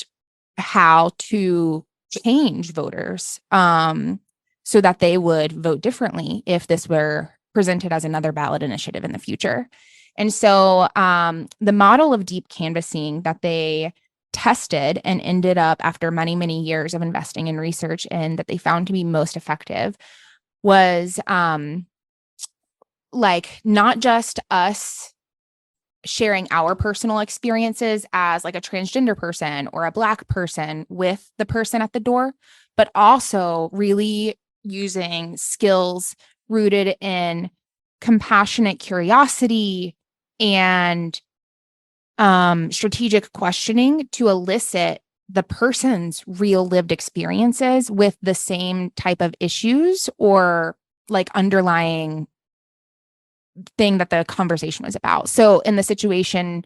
how to change voters so that they would vote differently if this were presented as another ballot initiative in the future. And so the model of deep canvassing that they tested and ended up, after many, many years of investing in research, and that they found to be most effective was like not just us sharing our personal experiences as like a transgender person or a Black person with the person at the door, but also really using skills rooted in compassionate curiosity and strategic questioning to elicit the person's real lived experiences with the same type of issues or like underlying thing that the conversation was about. So in the situation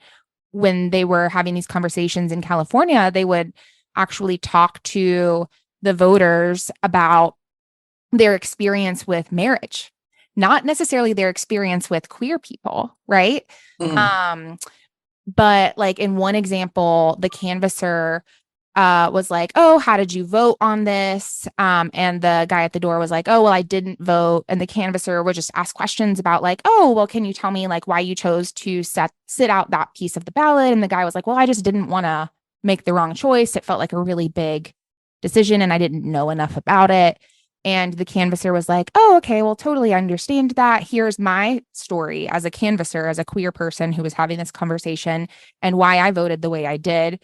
when they were having these conversations in California, they would actually talk to the voters about their experience with marriage, not necessarily their experience with queer people, right? But like in one example, the canvasser was like, oh, how did you vote on this? And the guy at the door was like, oh, well, I didn't vote. And the canvasser would just ask questions about like, oh, well, can you tell me like why you chose to sit out that piece of the ballot? And the guy was like, well, I just didn't want to make the wrong choice. It felt like a really big decision and I didn't know enough about it. And the canvasser was like, oh, okay, well, totally understand that. Here's my story as a canvasser, as a queer person who was having this conversation, and why I voted the way I did.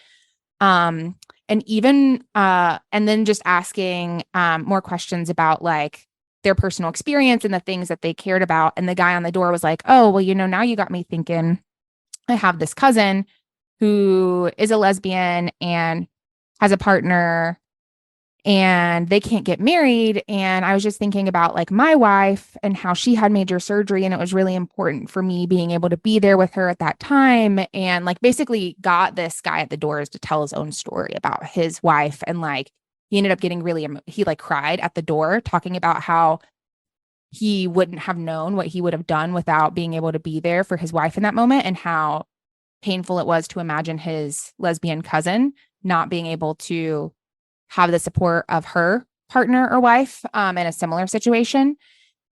And then just asking more questions about like their personal experience and the things that they cared about. And the guy on the door was like, oh, well, now you got me thinking. I have this cousin who is a lesbian and has a partner, and they can't get married. And I was just thinking about like my wife and how she had major surgery, and it was really important for me being able to be there with her at that time. And like basically got this guy at the doors to tell his own story about his wife. And like he ended up getting he like cried at the door talking about how he wouldn't have known what he would have done without being able to be there for his wife in that moment, and how painful it was to imagine his lesbian cousin not being able to have the support of her partner or wife in a similar situation.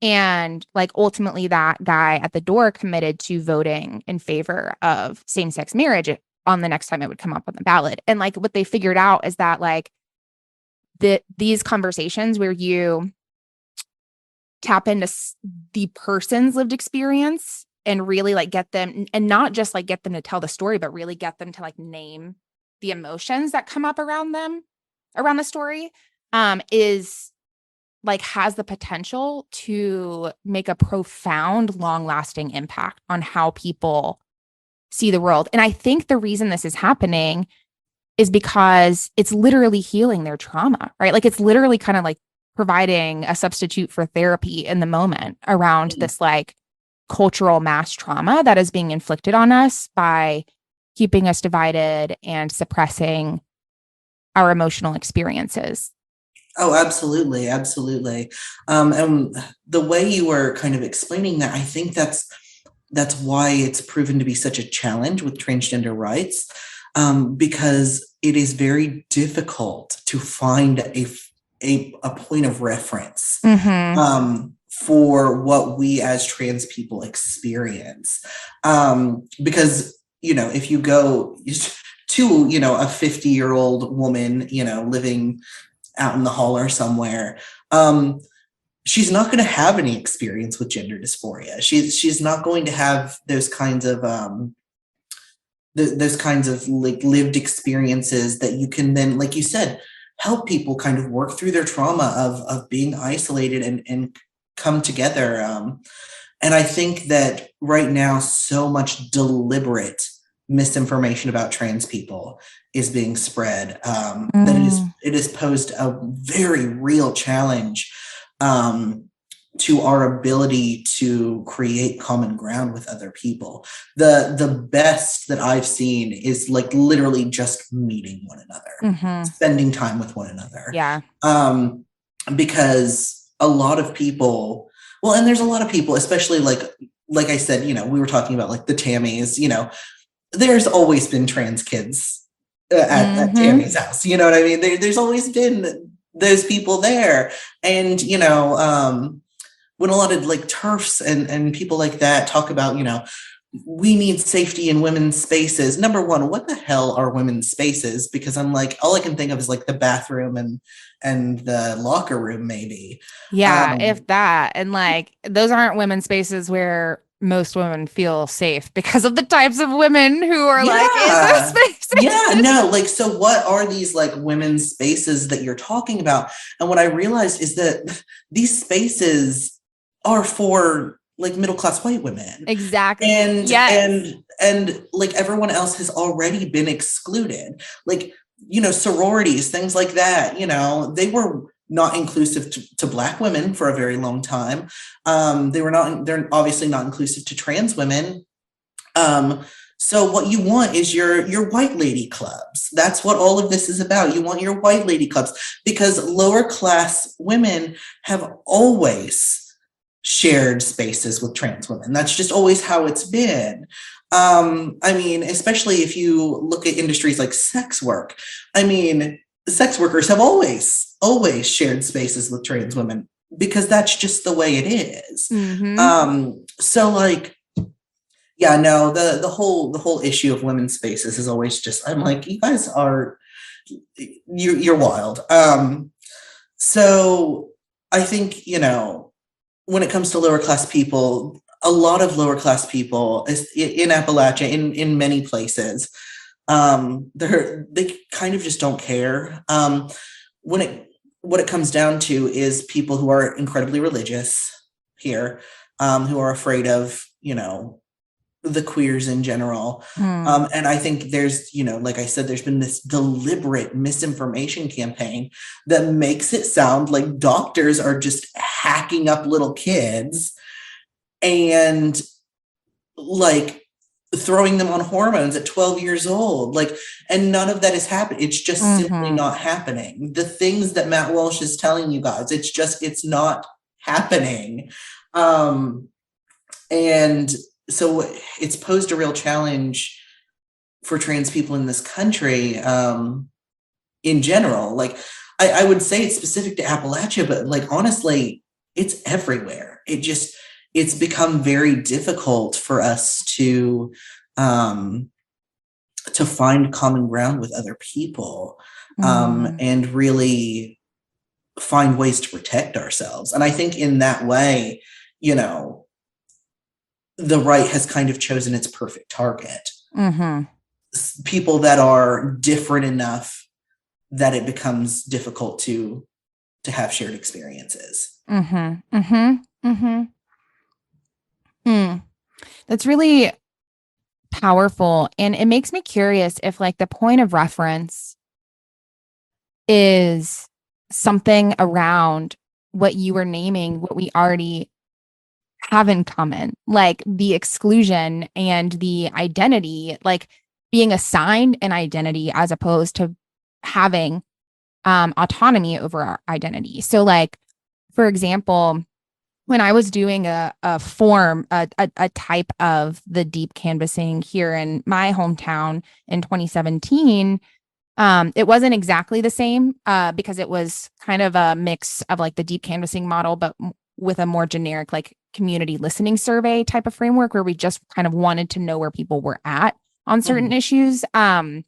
And like ultimately that guy at the door committed to voting in favor of same-sex marriage on the next time it would come up on the ballot. And like what they figured out is that like these conversations where you tap into the person's lived experience and really like get them, and not just like get them to tell the story, but really get them to like name the emotions that come up around the story, is like has the potential to make a profound, long-lasting impact on how people see the world. And I think the reason this is happening is because it's literally healing their trauma, right? Like it's literally kind of like providing a substitute for therapy in the moment around this like cultural mass trauma that is being inflicted on us by keeping us divided and suppressing our emotional experiences. Oh, absolutely. Absolutely. And the way you were kind of explaining that, I think that's why it's proven to be such a challenge with transgender rights, because it is very difficult to find a point of reference for what we as trans people experience. Because, if you go to, a 50-year-old woman, living out in the hall or somewhere, she's not going to have any experience with gender dysphoria. She's not going to have those kinds of like lived experiences that you can then, like you said, help people kind of work through their trauma of being isolated and come together. And I think that right now, so much deliberate misinformation about trans people is being spread, that it has posed a very real challenge to our ability to create common ground with other people. The best that I've seen is like literally just meeting one another, spending time with one another. Yeah. Because a lot of people, well, and there's a lot of people, especially like I said, we were talking about like the Tammys, there's always been trans kids at Tammy's house. You know what I mean? There's always been those people there. And, when a lot of like TERFs and people like that talk about, we need safety in women's spaces. Number one, what the hell are women's spaces? Because I'm like, all I can think of is like the bathroom and the locker room, maybe. Yeah, if that. And like, those aren't women's spaces where most women feel safe because of the types of women who are like in those spaces. Yeah, no, like, so what are these like women's spaces that you're talking about? And what I realized is that these spaces are for like middle-class white women. Exactly. And and like everyone else has already been excluded. Like, sororities, things like that, they were not inclusive to Black women for a very long time. They're obviously not inclusive to trans women. So what you want is your white lady clubs. That's what all of this is about. You want your white lady clubs because lower class women have always shared spaces with trans women. That's just always how it's been. I mean, especially if you look at industries like sex work, sex workers have always shared spaces with trans women because that's just the way it is. So like, yeah, no, the whole issue of women's spaces is always just, I'm like, you guys are, you're wild. So I think, when it comes to lower class people, a lot of lower class people in Appalachia, in many places, they kind of just don't care. What it comes down to is people who are incredibly religious here, who are afraid of, the queers in general. And I think there's, like I said, there's been this deliberate misinformation campaign that makes it sound like doctors are just hacking up little kids and like throwing them on hormones at 12 years old. And none of that is happening. It's just simply not happening. The things that Matt Walsh is telling you guys, it's not happening. And so it's posed a real challenge for trans people in this country, in general. I would say it's specific to Appalachia, but honestly, it's everywhere. It's become very difficult for us to find common ground with other people, and really find ways to protect ourselves. And I think in that way, the right has kind of chosen its perfect target. People that are different enough that it becomes difficult to have shared experiences. That's really powerful. And it makes me curious if the point of reference is something around what you were naming, what we already have in common, like the exclusion and the identity, being assigned an identity as opposed to having autonomy over our identity. So for example, when I was doing a form, a type of the deep canvassing here in my hometown in 2017, it wasn't exactly the same because it was kind of a mix of the deep canvassing model, but with a more generic community listening survey type of framework where we just kind of wanted to know where people were at on certain issues. And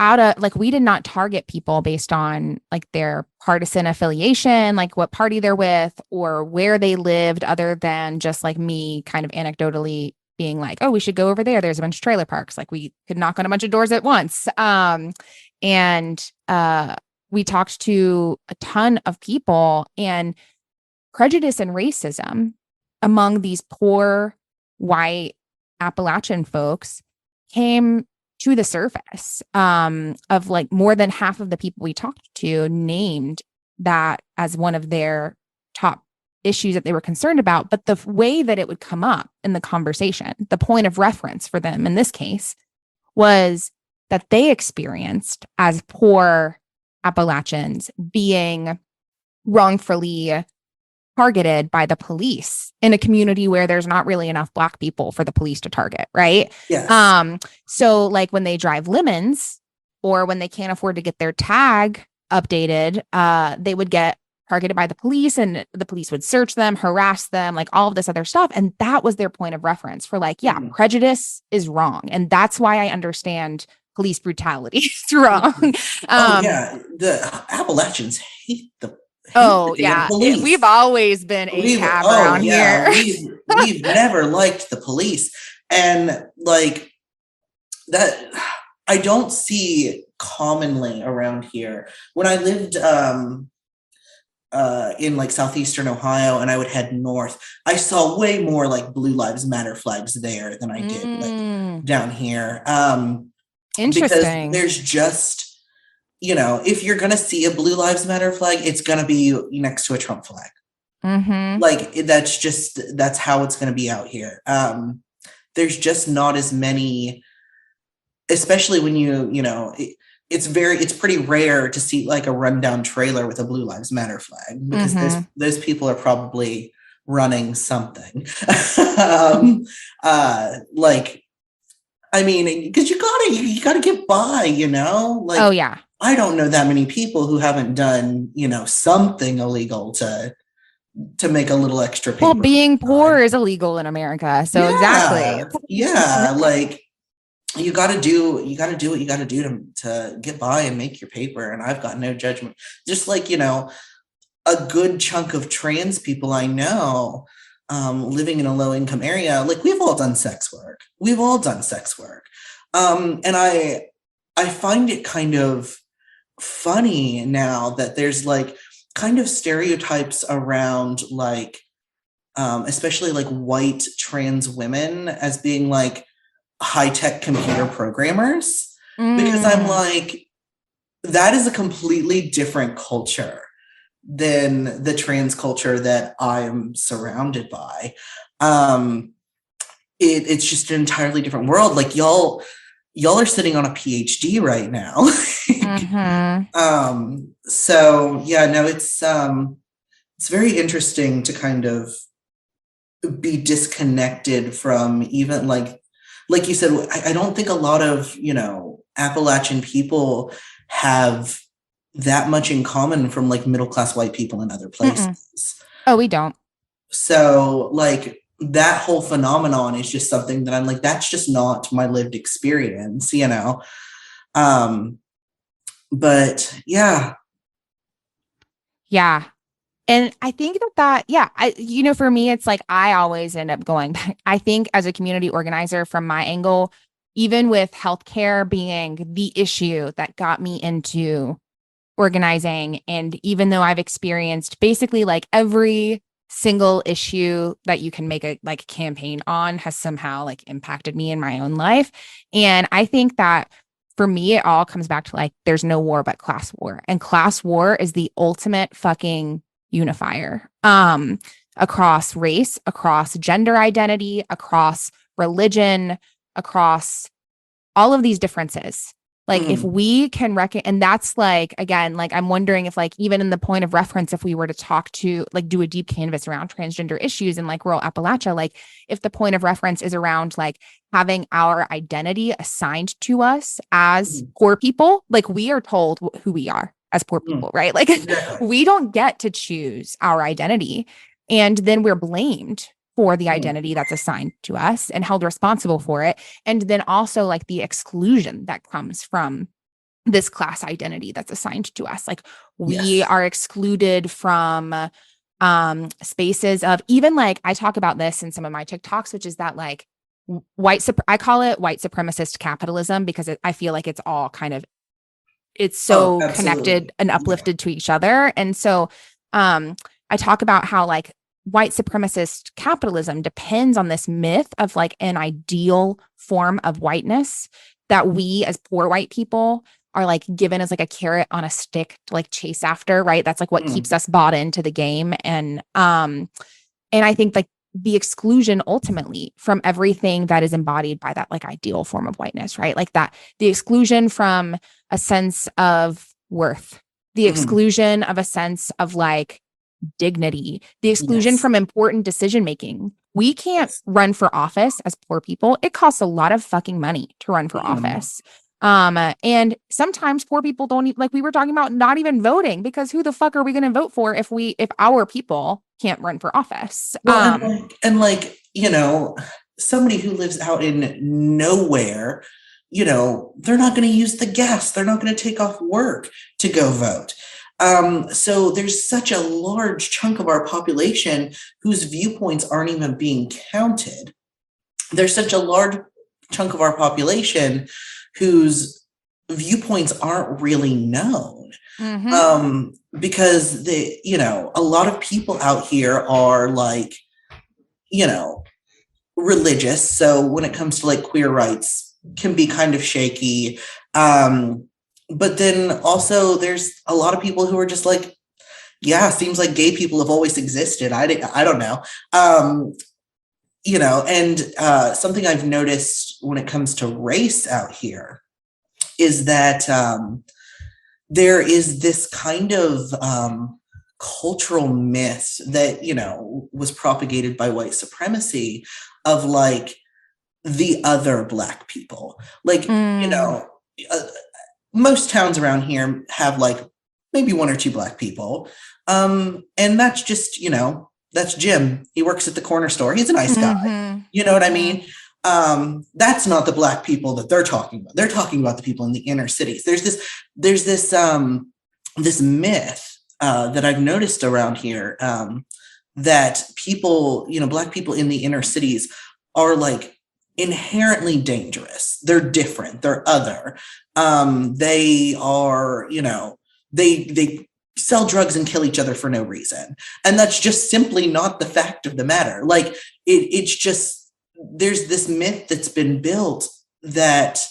out of we did not target people based on their partisan affiliation, what party they're with or where they lived, other than just me kind of anecdotally being oh, we should go over there. There's a bunch of trailer parks. We could knock on a bunch of doors at once. And we talked to a ton of people, and prejudice and racism among these poor white Appalachian folks came to the surface, of more than half of the people we talked to named that as one of their top issues that they were concerned about. But the way that it would come up in the conversation, the point of reference for them in this case was that they experienced as poor Appalachians being wrongfully targeted by the police in a community where there's not really enough Black people for the police to target, right? Yes. So when they drive lemons or when they can't afford to get their tag updated, they would get targeted by the police, and the police would search them, harass them, all of this other stuff. And that was their point of reference for prejudice is wrong. And that's why I understand police brutality is wrong. The Appalachians hate the police. We've always been ACAB around here. We've never liked the police. And that I don't see commonly around here. When I lived in southeastern Ohio and I would head north, I saw way more Blue Lives Matter flags there than I did down here. Interesting. Because there's just, if you're going to see a Blue Lives Matter flag, it's going to be next to a Trump flag. That's how it's going to be out here. There's just not as many, especially when it's pretty rare to see a rundown trailer with a Blue Lives Matter flag, because those people are probably running something. Because you gotta get by, oh yeah. I don't know that many people who haven't done, something illegal to make a little extra paper. Well, being poor is illegal in America. So exactly. Yeah. you got to do what you got to do to get by and make your paper. And I've got no judgment. Just like, a good chunk of trans people I know, living in a low income area, like we've all done sex work. And I find it kind of funny now that there's like kind of stereotypes around like, especially like white trans women as being like high-tech computer programmers, because I'm like, that is a completely different culture than the trans culture that I am surrounded by. It's just an entirely different world. Like y'all are sitting on a PhD right now. So yeah, no, it's very interesting to kind of be disconnected from even like you said, I don't think a lot of, Appalachian people have that much in common from like middle-class white people in other places. Oh, we don't. So like that whole phenomenon is just something that I'm like, that's just not my lived experience, but yeah. Yeah. And I think for me, it's like, I always end up going back. I think as a community organizer from my angle, even with healthcare being the issue that got me into organizing, and even though I've experienced basically like every single issue that you can make a like campaign on has somehow like impacted me in my own life. And I think that for me, it all comes back to like, there's no war but class war. And class war is the ultimate fucking unifier across race, across gender identity, across religion, across all of these differences. Like if we can and that's like, again, like I'm wondering if like even in the point of reference, if we were to talk to like do a deep canvas around transgender issues in like rural Appalachia, like if the point of reference is around like having our identity assigned to us as poor people, like we are told who we are as poor people, right? Like we don't get to choose our identity. And then we're blamed for the identity that's assigned to us and held responsible for it. And then also like the exclusion that comes from this class identity that's assigned to us. Like we are excluded from spaces of even like, I talk about this in some of my TikToks, which is that like I call it white supremacist capitalism, because I feel like it's all kind of, it's so connected and uplifted to each other. And so I talk about how like white supremacist capitalism depends on this myth of like an ideal form of whiteness that we as poor white people are like given as like a carrot on a stick to like chase after, right? That's like what keeps us bought into the game. And I think like the exclusion ultimately from everything that is embodied by that like ideal form of whiteness, right? Like that, the exclusion from a sense of worth, the exclusion of a sense of like dignity, the exclusion from important decision making. We can't run for office as poor people. It costs a lot of fucking money to run for office. And sometimes poor people don't even, like we were talking about, not even voting, because who the fuck are we going to vote for if our people can't run for office? Well, and somebody who lives out in nowhere, they're not going to use the gas. They're not going to take off work to go vote. So there's such a large chunk of our population whose viewpoints aren't even being counted. There's such a large chunk of our population whose viewpoints aren't really known. Because a lot of people out here are like, religious. So when it comes to like queer rights, can be kind of shaky. But then also there's a lot of people who are just like, yeah, seems like gay people have always existed. I don't know. And something I've noticed when it comes to race out here is that there is this kind of cultural myth that, was propagated by white supremacy of like the other Black people. Like, most towns around here have like maybe one or two Black people. And that's just, that's Jim. He works at the corner store. He's a nice guy. You know what I mean? That's not the Black people that they're talking about. They're talking about the people in the inner cities. There's this myth that I've noticed around here, that people, Black people in the inner cities are like inherently dangerous. They're different. They're other. They are, they sell drugs and kill each other for no reason. And that's just simply not the fact of the matter. Like it's just, there's this myth that's been built that,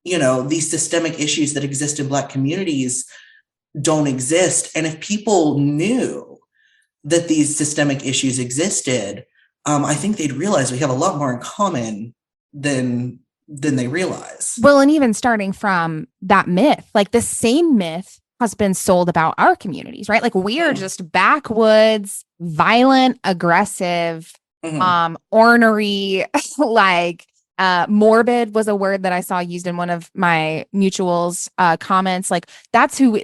these systemic issues that exist in Black communities don't exist. And if people knew that these systemic issues existed, I think they'd realize we have a lot more in common than they realize. Well, and even starting from that myth, like the same myth has been sold about our communities, right? Like we are just backwoods, violent, aggressive, ornery, like morbid was a word that I saw used in one of my mutuals comments. Like that's who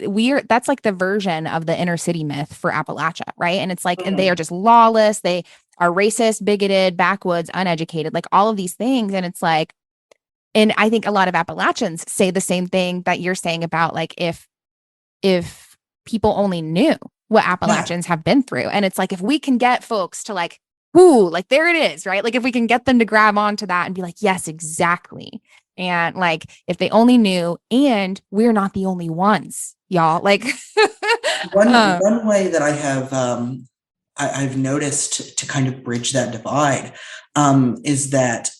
that's like the version of the inner city myth for Appalachia, right? And it's like, and they are just lawless. They are racist, bigoted, backwoods, uneducated, like all of these things. And it's like, and I think a lot of Appalachians say the same thing that you're saying about like, if people only knew what Appalachians have been through. And it's like, if we can get folks to like, ooh, like there it is, right? Like if we can get them to grab onto that and be like, yes, exactly. And like, if they only knew, and we're not the only ones, y'all. Like one way that I have, I've noticed to kind of bridge that divide, is that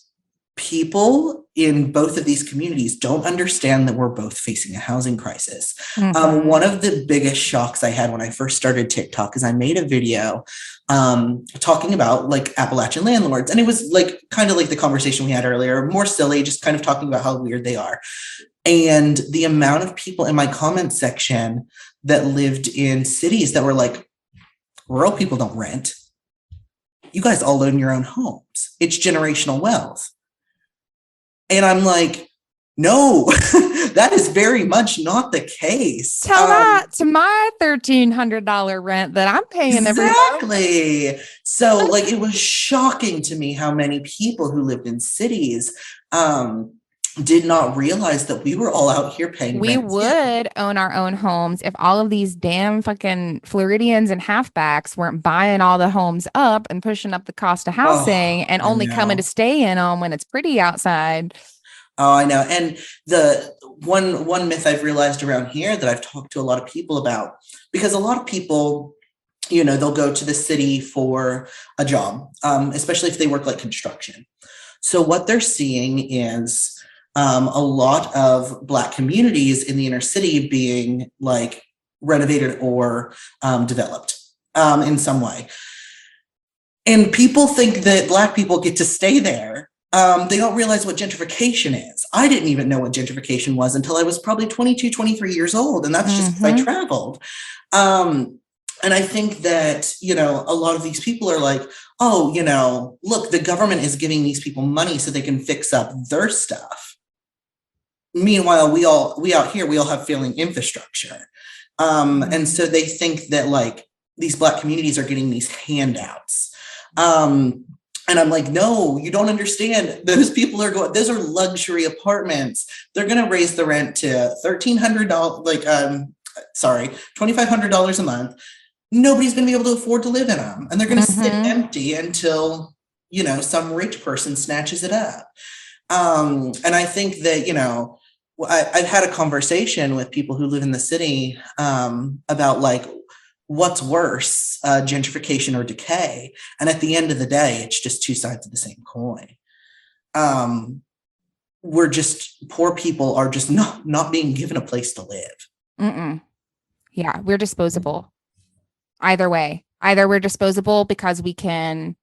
people in both of these communities don't understand that we're both facing a housing crisis. One of the biggest shocks I had when I first started TikTok is I made a video talking about like Appalachian landlords. And it was like kind of like the conversation we had earlier, more silly, just kind of talking about how weird they are. And the amount of people in my comment section that lived in cities that were like, rural people don't rent. You guys all own your own homes. It's generational wealth. And I'm like, no, that is very much not the case. Tell that to my $1,300 rent that I'm paying every month. Exactly. So like, it was shocking to me how many people who lived in cities did not realize that we were all out here paying We rent. would own our own homes if all of these damn fucking Floridians and halfbacks weren't buying all the homes up and pushing up the cost of housing and only coming to stay in them when it's pretty outside. Oh, I know. And the one myth I've realized around here that I've talked to a lot of people about, because a lot of people, they'll go to the city for a job, especially if they work like construction. So what they're seeing is a lot of Black communities in the inner city being like renovated or developed in some way. And people think that Black people get to stay there. They don't realize what gentrification is. I didn't even know what gentrification was until I was probably 22, 23 years old. And that's just because I traveled. And I think that, a lot of these people are like, oh, look, the government is giving these people money so they can fix up their stuff. Meanwhile, we out here, we all have failing infrastructure. And so they think that like these Black communities are getting these handouts. And I'm like, no, you don't understand. Those people those are luxury apartments. They're going to raise the rent to $1,200, $2,500 a month. Nobody's going to be able to afford to live in them. And they're going to sit empty until, some rich person snatches it up. And I think that, I've had a conversation with people who live in the city about like, what's worse, gentrification or decay? And at the end of the day, it's just two sides of the same coin. Poor people are just not being given a place to live. Yeah, we're disposable. Either way, either we're disposable because we can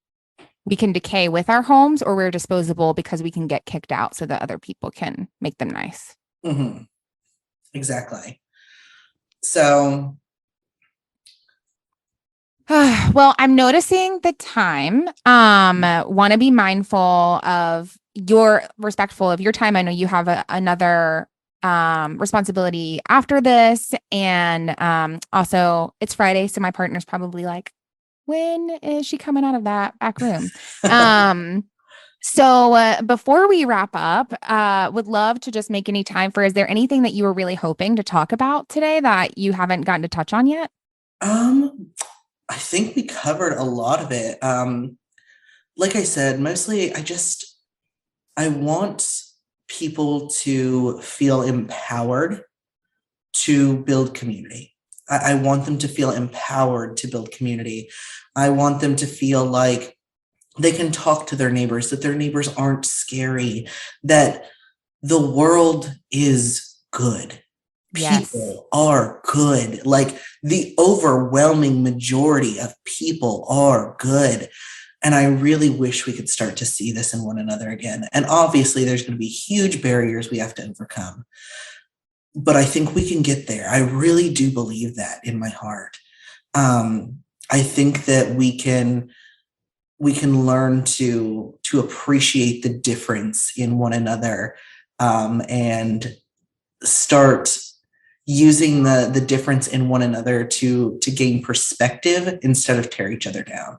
decay with our homes, or we're disposable because we can get kicked out so that other people can make them nice. Exactly. So, well, I'm noticing the time. Want to be mindful of respectful of your time. I know you have another responsibility after this, and also it's Friday, so my partner's probably like, when is she coming out of that back room? So before we wrap up, would love to just make any time for, is there anything that you were really hoping to talk about today that you haven't gotten to touch on yet? I think we covered a lot of it. Like I said, mostly I want people to feel empowered to build community. I want them to feel empowered to build community. I want them to feel like they can talk to their neighbors, that their neighbors aren't scary, that the world is good. Yes. People are good. Like the overwhelming majority of people are good. And I really wish we could start to see this in one another again. And obviously there's going to be huge barriers we have to overcome. But I think we can get there. I really do believe that in my heart. I think that we can learn to appreciate the difference in one another, and start using the difference in one another to gain perspective instead of tear each other down.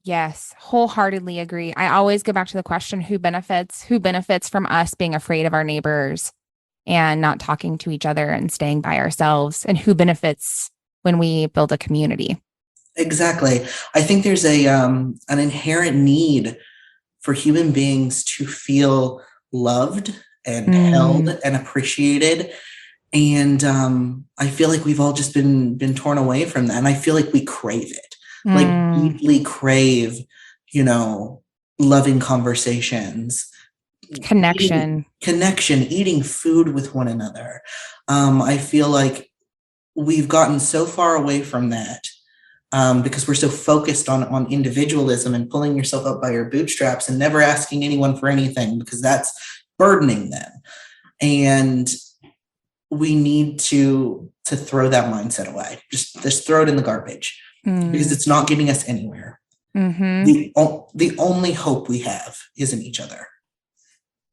Yes, wholeheartedly agree. I always go back to the question, who benefits from us being afraid of our neighbors and not talking to each other and staying by ourselves, and who benefits when we build a community. Exactly. I think there's an inherent need for human beings to feel loved and held and appreciated. And I feel like we've all just been torn away from that. And I feel like we crave it, like deeply crave, loving conversations, connection, eating food with one another. I feel like we've gotten so far away from that. Because we're so focused on individualism and pulling yourself up by your bootstraps and never asking anyone for anything, because that's burdening them. And we need to throw that mindset away. Just throw it in the garbage, because it's not getting us anywhere. The only hope we have is in each other.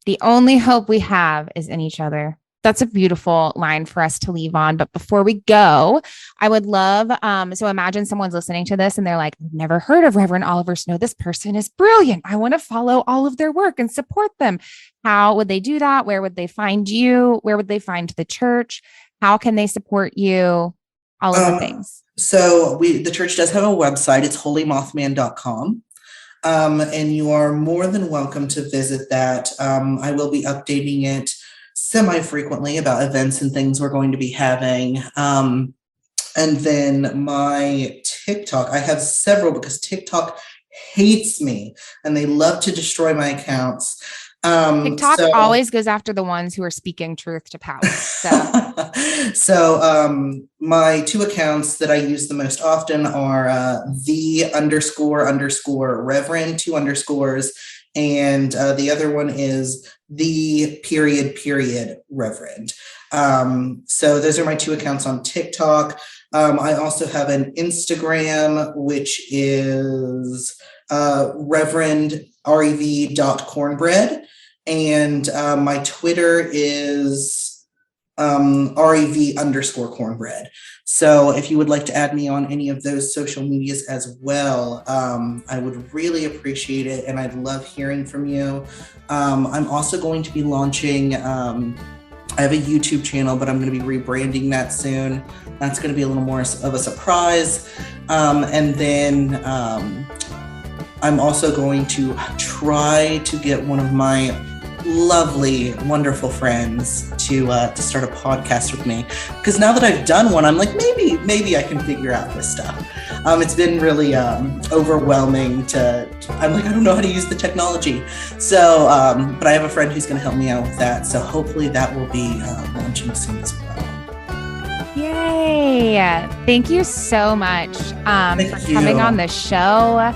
The only hope we have is in each other. That's a beautiful line for us to leave on. But before we go, I would love, so imagine someone's listening to this and they're like, I've never heard of Reverend Oliver Snow. This person is brilliant. I want to follow all of their work and support them. How would they do that? Where would they find you? Where would they find the church? How can they support you? All of the things. So the church does have a website. It's holymothman.com. And you are more than welcome to visit that. I will be updating it semi-frequently about events and things we're going to be having. And then my TikTok, I have several, because TikTok hates me and they love to destroy my accounts. TikTok always goes after the ones who are speaking truth to power. So my two accounts that I use the most often are __Reverend, 2 underscores. And the other one is the __ Reverend. So those are my 2 accounts on TikTok. I also have an Instagram, which is rev.cornbread. And my Twitter is rev_cornbread. So if you would like to add me on any of those social medias as well, I would really appreciate it. And I'd love hearing from you. I'm also going to be launching, I have a YouTube channel, but I'm going to be rebranding that soon. That's going to be a little more of a surprise. And then I'm also going to try to get one of my lovely, wonderful friends to start a podcast with me, because now that I've done one, I'm like, maybe I can figure out this stuff. It's been really overwhelming I'm like, I don't know how to use the technology. So, but I have a friend who's going to help me out with that. So hopefully that will be launching soon as well. Yay! Thank you so much for coming on the show.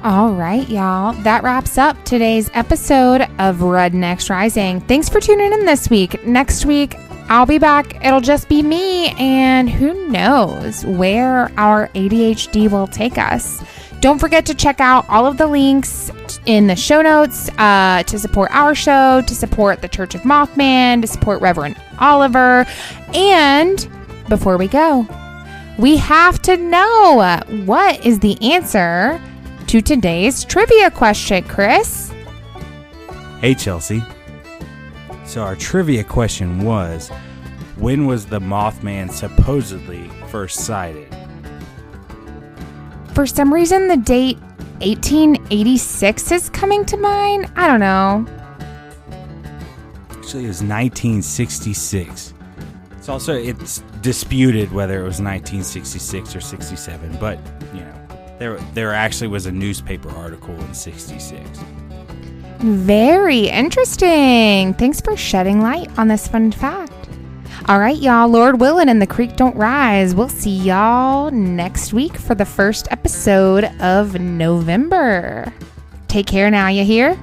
All right, y'all. That wraps up today's episode of Rednecks Rising. Thanks for tuning in this week. Next week, I'll be back. It'll just be me, and who knows where our ADHD will take us. Don't forget to check out all of the links in the show notes to support our show, to support the Church of Mothman, to support Reverend Oliver. And before we go, we have to know, what is the answer to today's trivia question, Chris? Hey, Chelsea. So our trivia question was, when was the Mothman supposedly first sighted? For some reason, the date 1886 is coming to mind. I don't know. Actually, it was 1966. It's disputed whether it was 1966 or 67, but, you know, there actually was a newspaper article in 66. Very interesting. Thanks for shedding light on this fun fact. All right, y'all, Lord willing and the creek don't rise. We'll see y'all next week for the first episode of November. Take care now, you hear?